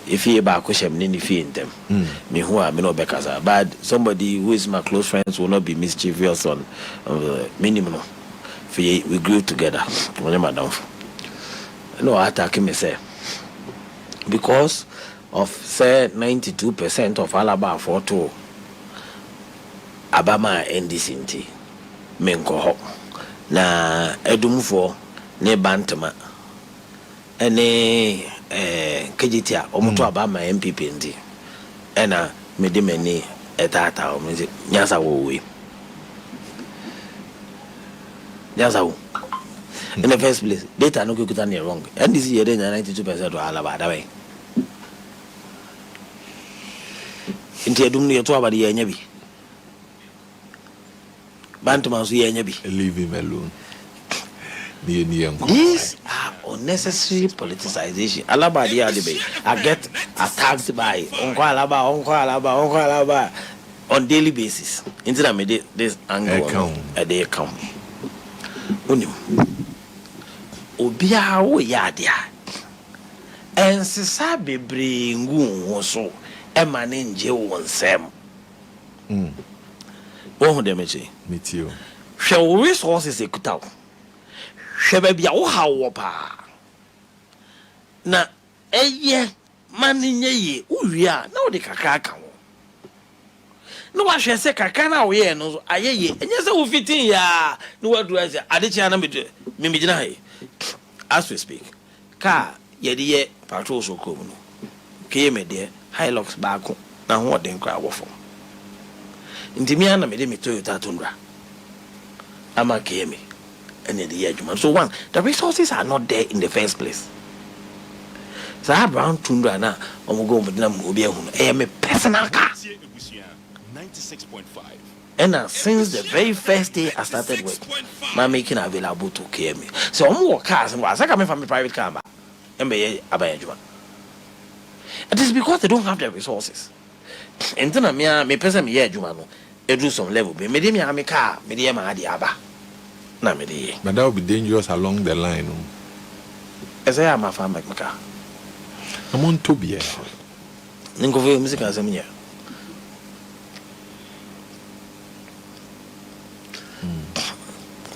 If he about question, then if he in them, me who are me no bekaza. But somebody who is my close friends will not be mischievous on minimum. We grew together. No attack me say because of say 92% of Alaba for two. Abama NDCNT menko ho na edumfo ne bantama ene kejitia omuto abama MPP ndi ena medemeni etata o mezi nyasa wo we nyasa wo in the first place data no kukuta ne wrong NDC yede 92% to Alaba da way inti edum ne to abade yanya bi Bantaman leave him alone. These are unnecessary politicization. Alaba I get attacked by Uncle Alaba on daily basis. Until I made this angle a day come. Obia o yadia. and sisa bebre ngu so e ma ne nje wo nsem wo dem echi Mitio. hwe wo resources ekuta wo hwe ba bia wo ha wo pa na eye mani nye ye uwia na wo de kakra aka wo no wa hwe se kakra na wo ye no so ayeye enye se wo fitin ya no wa dura se adechia na me gina he as we speak ka ye de ye patrol so kom no ke me de Hilux baako na ho den kra wo fo ntimi ana me de me Toyota Tundra ama ke me ene de ye adwuma so one the resources are not there in the first place. So I brown Tundra na omugo mudina mu obi ehunu e me personal car 96.5 and since the very first day I started work my making available to KMA so omo cars and was like me from private car ba embe abayajuma. It is because they don't have the resources and then me person me adwuma no e do some level be me dey me am car me dey ma ade aba na me dey But that would be dangerous along the line. as I am a farm make my car I'm on Toby. ningo ve music asem nya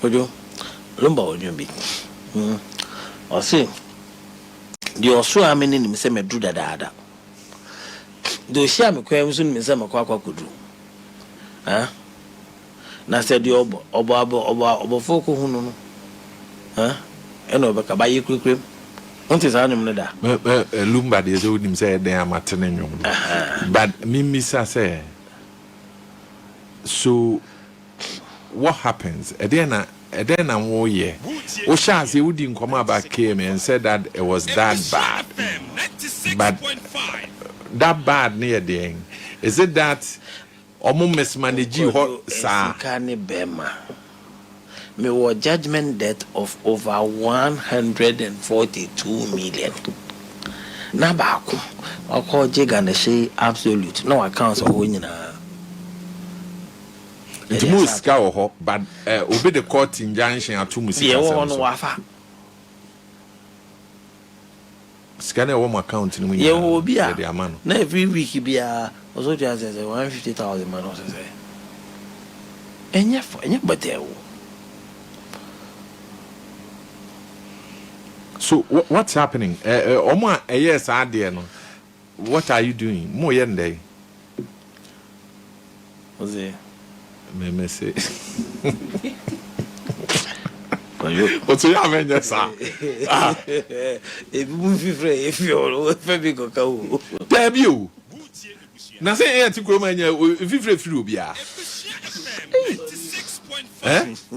ojo lumba ojo bi o se di oso amene nim se medu dadaada do hia me kwam so nim se makwa kwakodu ha na se di obo foko hunu no ha eno obeka baye kurekurem onti sa nyum ne da Lumba de so nim say den amatene nyum. But Mimi say so what happens? Edena wo ye. O sha say we din come about came and said that it was that bad. But that bad near the end. Is it that omo mismanage ho sa kane bema me was judgment debt of over 142 million na ba ko akọ jiga na she absolute no accounts of nyina it must go ho but obi the court injunction atomu ye wo no wafa scanner wo account ni mu ye wo bia the amano na every week bia also just say 150,000 man also say enye betewo. So what's happening? Oma yes ade no. What are you doing? Mo yende. Oze. Me say. Koyo. What's your avenge sa? Ah. E bi mu fifre e fi o fe bi ko ka o. Debi o. Na say e ti kroma nya fifre firi obi a.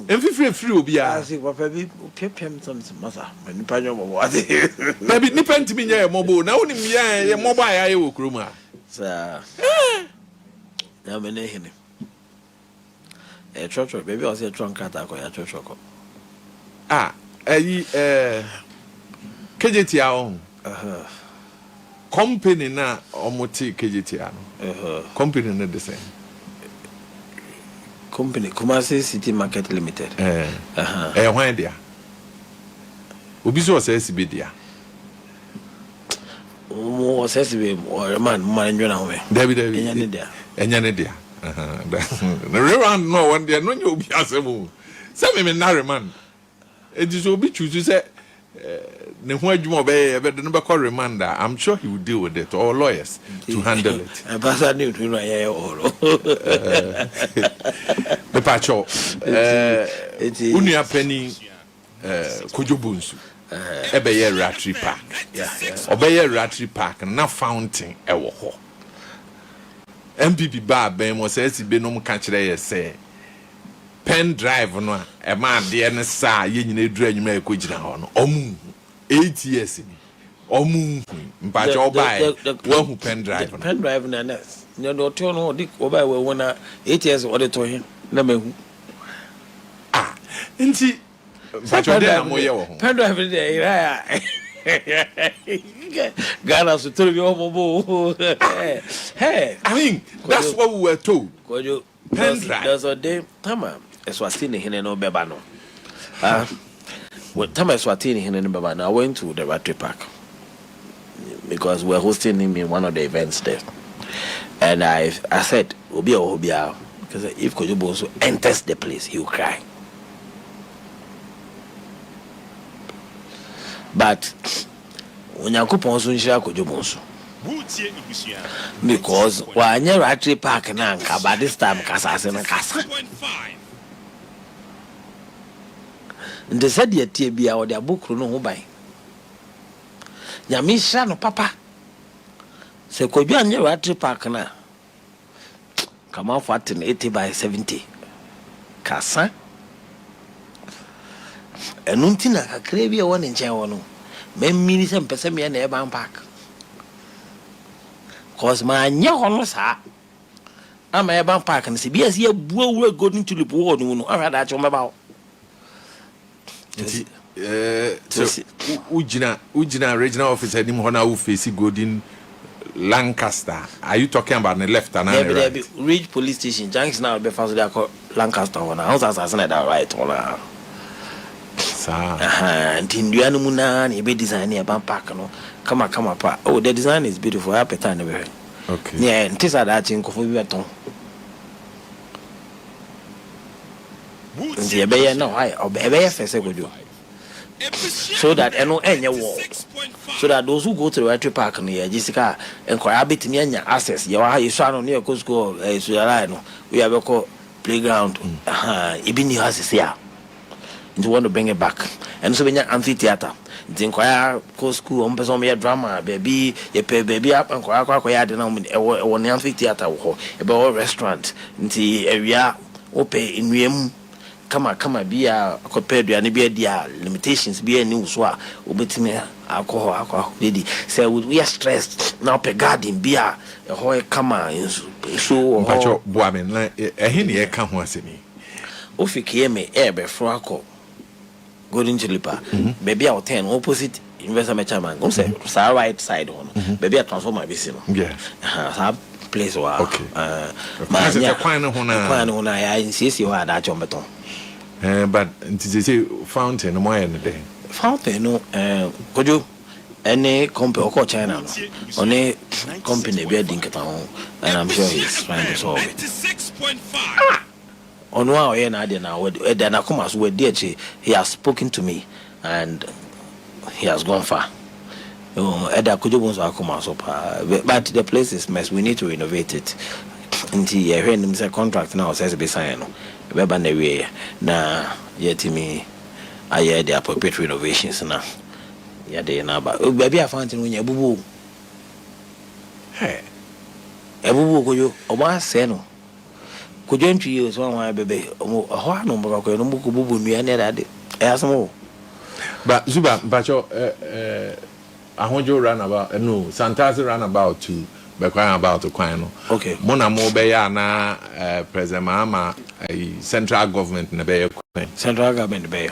Fifre firi obi a. Asi papa bi pepem something masa. Ni pa nyo mo ade. Na bi ni pantimi nya e mobo. Na woni ye mobo aya ye wo kroma. Sa. Na me ne hene. Church baby o say trunk kata ko ya church ko. Ah, KJT on. Company na omoti KJT no. Company na the same. Company Kumasi City Market Limited. When dia. Obi so say sibe dia. Mo say sibe man njona ho me. David. Enya ne dia. Enya ne dia. The rerun no one dia no obi asemu. Say me na remand. It is obi choose say ne ho adwuma obey be no be call reminder. I'm sure he will deal with it or lawyers to handle it. Ambassador ni tunu aye oro. The pacho unia penny kojobunsu ebe ye ratri park obeye ratri park na fountain ewo ho MPP ba ben mo say si be no ka kire ye say pen drive no e ma de ne sa ye nyina edura anyuma e ko gina ho no omu 8 years ni omu mpacho obai wo hu pen drive no pen drive na na no to no dik obai we wona 8 years o de to hin na mehu nti mpacho de na mo ye wo ho pen drive de ira Ghana so to be omo hey I mean that's what we were told. Kojo pen drive there's a day tama Eswatini hine no beba no when tama Eswatini hine no beba no I went to the battery park because we're hosting him in one of the events there. And I said, Obia, because if Kojobo also enters the place, he will cry. But when you go also share Kojobo, because when you're actually parking anchor, by this time, Casa and Casa. They said the TBA or their book no buy. Yamisha no papa. Se ko bi anye battery pack na. Come out for 80 by 70. Kasa. Enunti na kakra bi e won nche wono. Memmini se mpese me na e ban pack. Cause ma anye hono sa. Ama e ban pack na se bi asi abuo wura golden tulip wo no no. Ahwa da che o meba. Ujina regional office heading Hona who face Golden Lancaster. Are you talking about the left and the right? Ridge police station, junction now be fast they call Lancaster one. House assassin that right one. Sir. Tinduanu muna ni be design ni ban park no. Come pa. Oh, the design is beautiful. Happy time very. Okay. Yeah, ntisa that chin ko fu bi beton. Nti ebe na why ebe fese go do. So that eno enye wall. So that those who go to the Retro Park near Jessica and Koyabit Nya access, you are you shall near Cusco, we have a call playground. Even you has here. And you want to bring it back. And so when you're amphitheater, then Koya Cusco, Umpesomia drama, baby, you pay baby up and Koya denominated one amphitheater or a restaurant, the area open in Riem. Come be a compared to any beer limitations be a new swap obetime alcohol lady say we are stressed now per garden beer a whole come so Pacho boamen like a henny a come once me ofike me ebe frako golden tulipa baby out 10 opposite investment chairman go say right side on baby a transformer be sino yeah place wa okay but ya kwan ho na ya insisi wa da chombeton. But they say fountain, no day. Fountain, no, Kojo, any company or China, only company building town, and I'm sure he's trying to solve it. On one way, I didn't know, then Akumas were dear, he has spoken to me and he has gone far. Eda Kojo wants Akumas, but the place is mess, we need to renovate it. Until you hear him say contract now says be signed. Beba na we na yet me I the appropriate renovations now. Yeah, they na ba baby a fountain when you bubu. Hey. Ebubu ko yo o ba se no. Ko jo ntwi yo so wan bebe o ho anu mbo ko no mbo bubu nua na dade. E asmo. But Zuba Bacho ahonjo run about no Santazi run about to about to kwano. Okay. Mona mo be ya na President Mahama central government na be central government be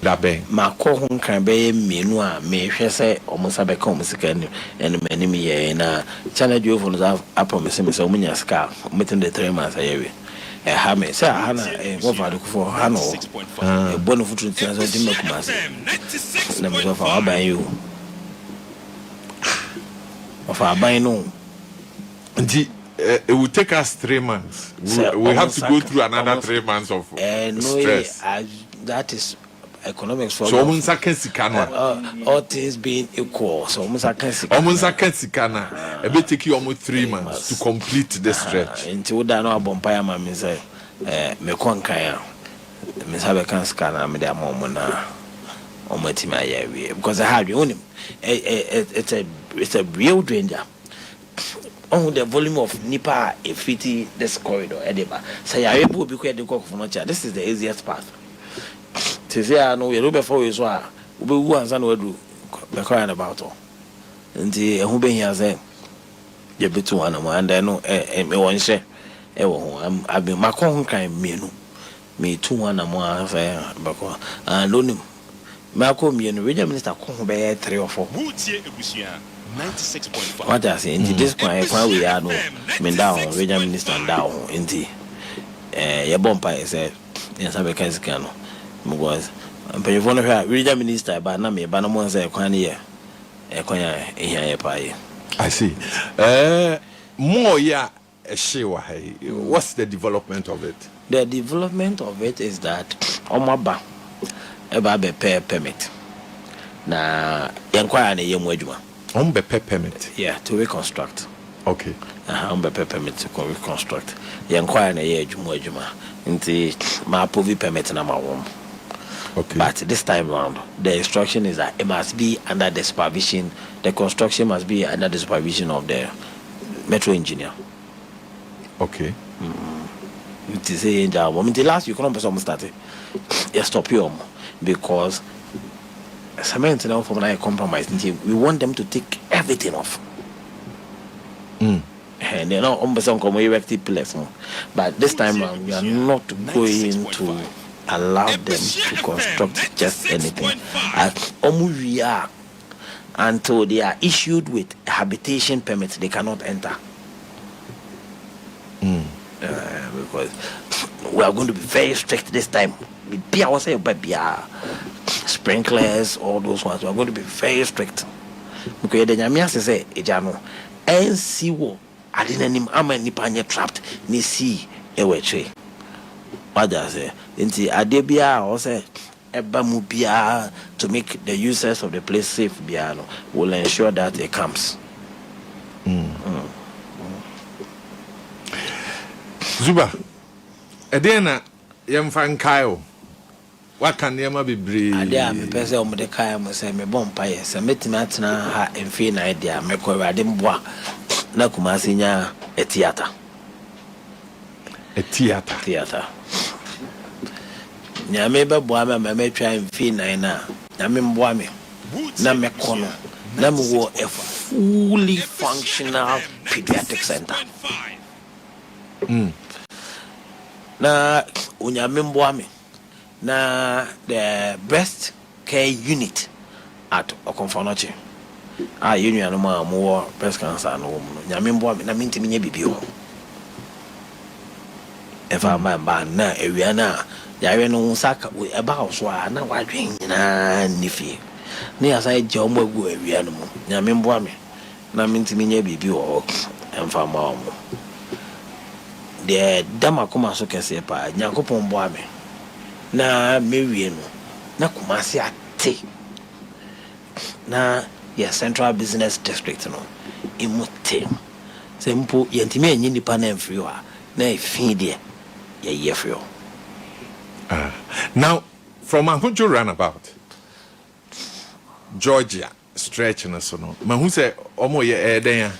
da be ma ko ho kan be mienu a me hwe se omusa be ka omusika ni en mani me ye na channel jovo no a promise me se omunya ska metin the 3 months ayewe ha me se ha na wo va ko for ha no bonu futu tia so dimma Kumasi na me so fa wa ban you of our buying no. It will take us 3 months. We have to go through another 3 months of stress. That is economics for so all things being equal. So almost it will take you almost 3 months to complete the stretch. Until that no bompire man say me kon kan me sabe kan scanner me da mo na o matima ya we because I have you it's a real danger. On the volume of Nipa a fitty this corridor edeba. Say I able be quite the cock for nature. This is the easiest path. To say I know we before we saw we once and we do the crying about all. And the who been here say you be to one and I know me one share. I've been my con kind me 2 1 and more say because and only Marco me and regional minister come by 3 or 4. 96.5. What I say, into this point, we are no men down, regional minister down, into your bumper said, yes, I can scan. Because I'm paying for her regional minister, but not me, but no one say, 1 year. I see. More what's the development of it? The development of it is that omaba eba be pay permit. Na yankwaya na yemu adwuma. Be pay permit. Yeah, to reconstruct. Okay. Be pay permit to reconstruct. Yankwaya na ye adwuma. Nti ma approve permit na ma wom. Okay. But this time round, the instruction is that it must be under the supervision. The construction must be under the supervision of the metro engineer. Okay. It is a job. The last you can't start it. You stop you because cement now from a compromise. We want them to take everything off. And they're not on some erected pillars. But this time round, we are not going to allow them to construct just anything. We are until they are issued with habitation permits, they cannot enter. Because we are going to be very strict this time. Sprinklers, all those ones. We are going to be very strict. Because the Nyamia say, "Ejano, and see what I didn't am trapped. Ni see a way." What does it? Inti adebia or say ebamubia to make the users of the place safe. Biano will ensure that it comes. Zuba, Edena, Yamfan Kyle. What can Yama be breed? I dare me person with the Kyle must say me bonfire. Some metimatna ha and feel idea. Me ko radimboa. Na Kumasi nya a theater. A theater. Theater. Nyame be boa me try and feel na nyame mboa me na me kono na me wo a fully functional pediatric center. Na unyame mboa me na the breast care unit at Okonfonoche union no ma mo breast cancer no nyame mboa me na mintimi nya bibi ho efa ma na ewia na yawe no saka eba so na wadwen na nifi ne asai je omo agu awia no mu nyame mboa me na mintimi nya bibi ho emfa ma omo de dama kuma so kese pa nyankopon mboa me na mewie no na Kumasi ate na ya central business district no imute sempo yentimi enyi nipa na mfiri ho na efi de ye yefrio. Now, from Ahujo roundabout, Georgia, stretch and so on. Man, who say, Omo ye there?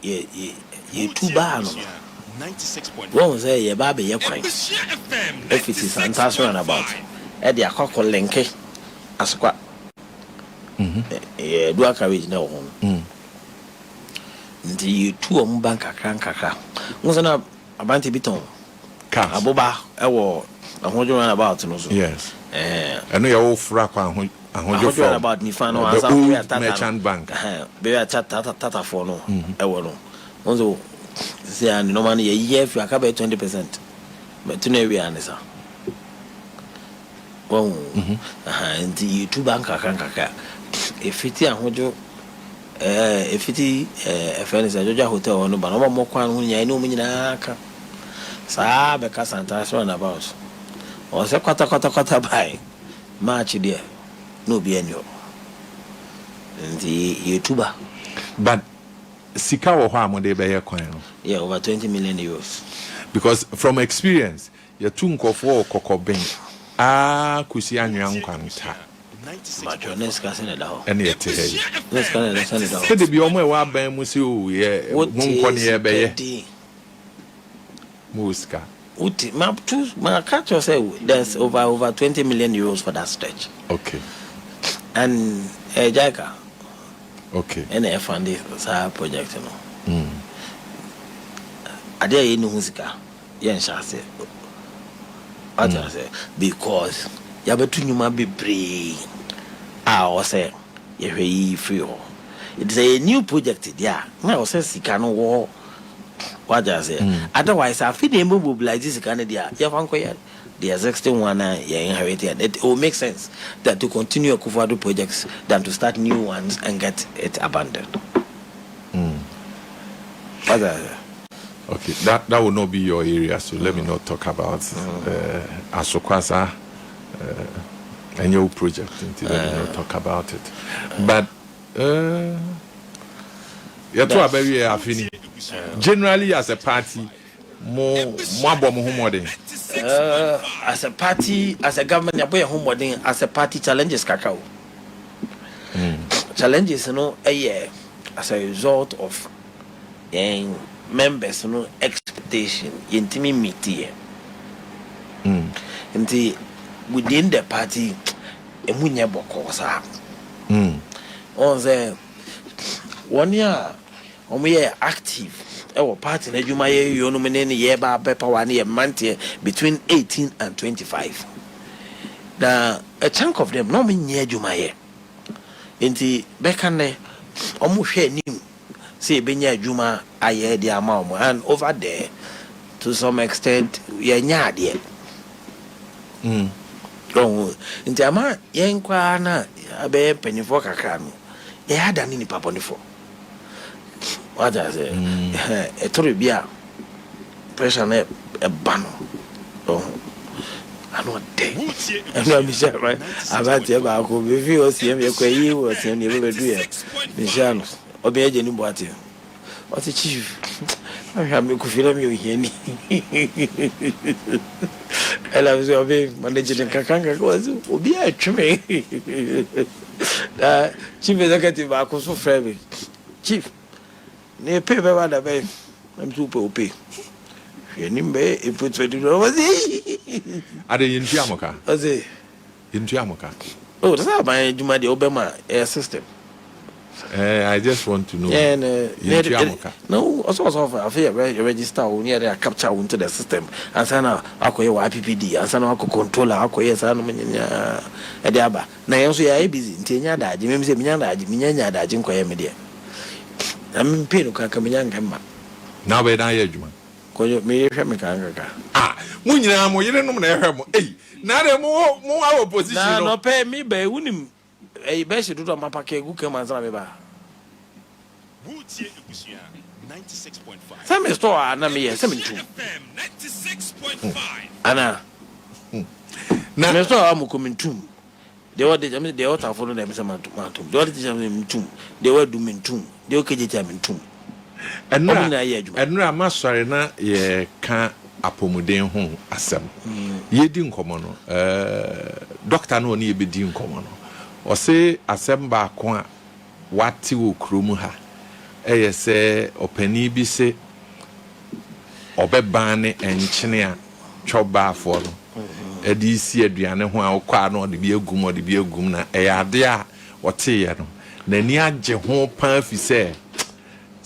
Ye too bad. 96.1. One say, ye baby, ye quite. If it is fantastic roundabout, Eddie a cockle lenke, a squat. Do a carriage no home. The two on bank a crank. Wasn't a banty biton. Aboba, ewo, Ahujo roundabout no so. Yes. I know you're all frack on Ahujo about Nifano and the merchant bank. Be a tata for no. Ewo no. Also, say no money a year if you are 20%. But to never answer. Oh, and the two bank can't. If it Ahujo, if it a friend is a Georgia hotel, no, but no more quan when you know me in a Sa beka Santa roundabout. Or say kwata by March there. No be any. The YouTuber. But Sika or Hamo de Bayer coin. Yeah, over 20 million euros. Because from experience, your tunko for Kokobin. Kusian young quanta. But your next cousin at all. And yet, let's go and send it out. Could it be on my way by Musu? Yeah, what one Muska. Uti, my catch say there's over 20 million euros for that stretch. Okay. And a Jaka. Okay. And a funded project. Are there any music? Yes, I say. What I say? Because you have to be brave. I say, you're free. It's a new project, yeah. Now, says you can walk. What I say? Otherwise, I feel the mobilize this Canada. You have the existing one you're inheriting. It will make sense that to continue Akufo-Addo projects than to start new ones and get it abandoned. Okay, that will not be your area, so let me not talk about Asokwasa and your project until let me not talk about it. But generally as a party, as a party, as a government, as a party challenges kakao. Challenges, a year as a result of members, expectation, intimate meeting. Within the party, a munya bokosa. On the 1 year, we are active. Our party, you may nominate year by paper 1 year month between 18 and 25. Now, a chunk of them, no mean near Jumaye. Inti Bekane, almost share him. Say Benya Juma, I hear the amount, and over there, to some extent, we are near there. Inti Ama, Yankwana, Abe Penny for Kakano. They had an in Paponifo. What I say? A Toribia, pressure a banner. Oh, I know day. I know Michelle, right? I've had to about who review him, you was in the river. Michelle, obey any body. What's the chief? I have me could feel me here. And I was obeying managing Kakanga was be a trimmy. Chief executive, I was so friendly. Chief. Ne pay by one away. I'm super pay. Nimbe, it puts $20. Are they in Tiamoka? Was it in Tiamoka? Oh, that's how my Juma the Obama air system. I just want to know. And no, also I feel register near the capture into the system. And sana ako YPPD, and sana ako controller, ako sana menya ediaba. Na yanso ya busy. Ntenya da, jimemi se minya da jinko ya media. I'm paying Kakamiyanga. Now, by now, Juma. Could me hear me? When you are more, you don't know. Hey, now more our position. No, pay me by winning a best to do my packet. Who came and 96.5. Some store, Anna, 72. Anna. Now, store I'm coming to. They were the author for them some mountain. They were tomb. They were dooming tomb. They were determined tomb. And no, I must sorry na ye can't apomuden home asem. Ye din common. Doctor no ni be din common. Or say asem ba kwa wati wo krumu ha. Eye se opani bi se obebane enchene a choba afo no. Edi si aduane ho a okwa no de bi agum na ade a wote ye no na ni agye ho pan fi se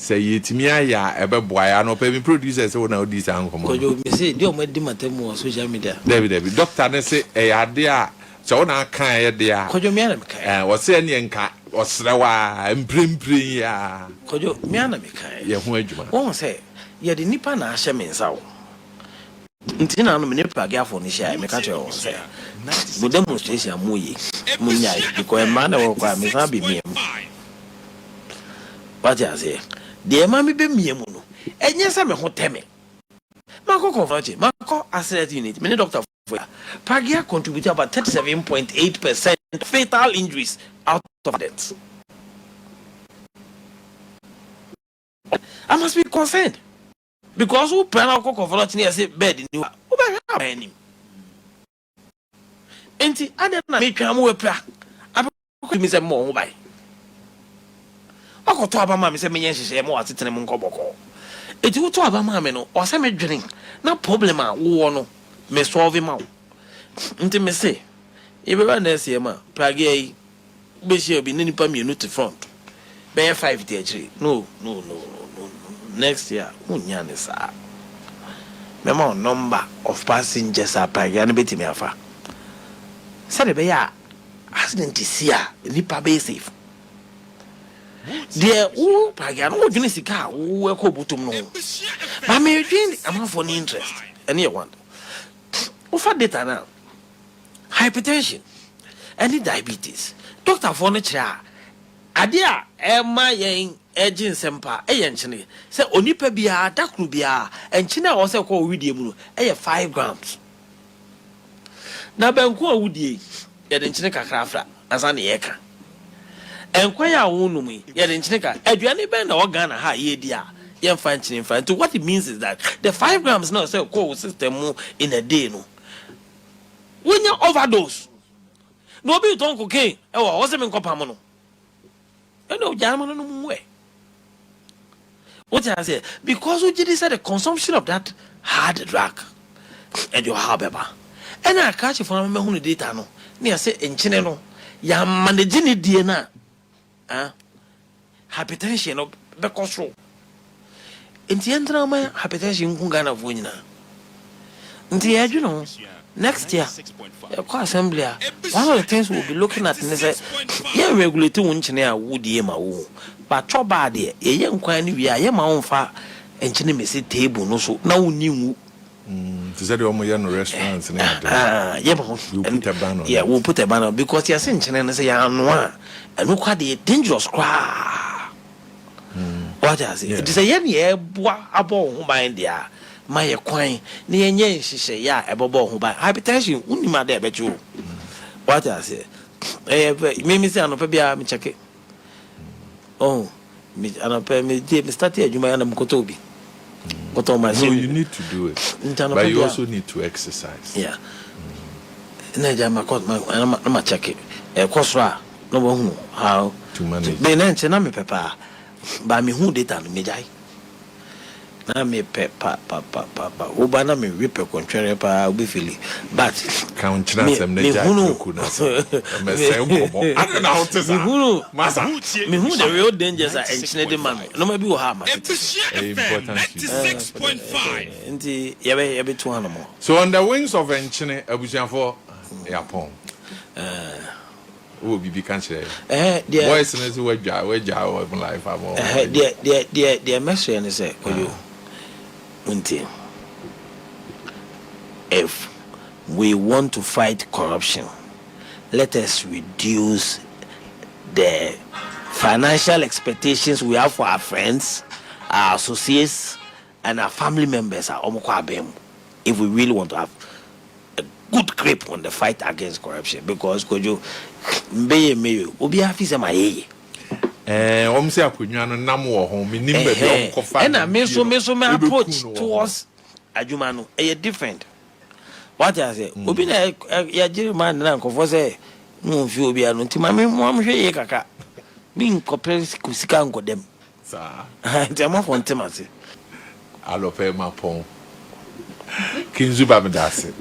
yetimi aya ebeboa ya no pe mi producer se wona odi san komo ko yo me say de o ma di matemu on social media David doctor ne se ade a so wona kan ye de a ko yo me ana me kan wo se ne nka osrewa mprempren ya ko yo me ana me kan ye ho adwuma won say ye de nipa na ahye me nsa wo ntina no me nipa ga afo ni sha me ka che won say mo demonstration amoye munya because man na wo kwa me sa bi mi what you say de ma me be miemu no enye se me ho teme mako conference mako accident unit me doctor for Pagia contributed about 37.8% fatal injuries out of deaths. I must be concerned because who plan alcohol conference near say bed in you who be have any enti ade na me twa mo we pra abeko mi se mo ho bai akoto abama me se me yen hihye mo atetene mo nkoboko eti wo to abama me no o se me dwene na problem a wo no me solve ma wo nti me se e be ba na se ma Prague yi be share bi ni pa mienu to front be 5 day actually no next year munya ne sa me ma number of passengers a Prague na betimi afa se de be ya accident is here ni pa be safe there who Prague no dwene sika wo e ko butum no ba me dwene am for interest any one Offer data now. Hypertension, any diabetes. Doctor for nature. Adia, Emma Yang, Ejin Sempa, Ayanchini. Say Onipa Bia, Dakrubia, and China also call Widiamu, 5 grams. Na Banko Woody, Yadinchika Crafter, as an eka. And Quaya Wunumi, Yadinchika, Adriani Ben or Ghana, ha, ye dear. Yan fanching fan. To what it means is that the 5 grams now say call system in a day. No, when you overdose, no be don't cocaine. Oh, what's the main copamono? You know, German no way. What I say? Because we did say the consumption of that hard drug and your harbor. And I catch you from me data no. Near say in China no, ya managing it DNA. Hypertension of the control. In the end, my hypertension Gungana Vuna. You know, next year, assembly, one of the things we'll be looking at is that yeah, regulating engineer would ye my woo. But chop bad, a young quine, we are my own far engineer may say table, no so now new. To say the Omoyano restaurants, yeah, we'll put a banner because you're saying, and say, and look at the dangerous cry. What is it? It is a year, a ball by India. My coin, near yen, she say, yeah, a bubble by hypertension, only my dear, bet you. What I say? Mimi say, I'm a check it. Oh, me, and me started you might Kotobi. But on my so you need to do it, but you also need to exercise. Yeah. I'm a check it. A cosra, no one how to manage. Then, papa. By me who did and me die. Na me papa. Ubana me rip a contrary pa be feeling. But count some me who the real dangers are engineered man. No maybe you have 96.5. And the every 2 more. So on the wings of Enchine, Abusian for Yapon. Will be cancer. Voice in his way, life. Dear Messi, and say, if we want to fight corruption, let us reduce the financial expectations we have for our friends, our associates, and our family members. If we really want to have a good grip on the fight against corruption, because you be me obi afisa my say akunya no nam wo ho me nim be be onkofa and I me approach towards adwuma no different. What I say obi na ya jiri man na nkofo say no fi obi anu nti ma me mo hwe ye kaka me nkopre kusika nkodem sa nti am for ntemase alope mapon kinzu ba me dase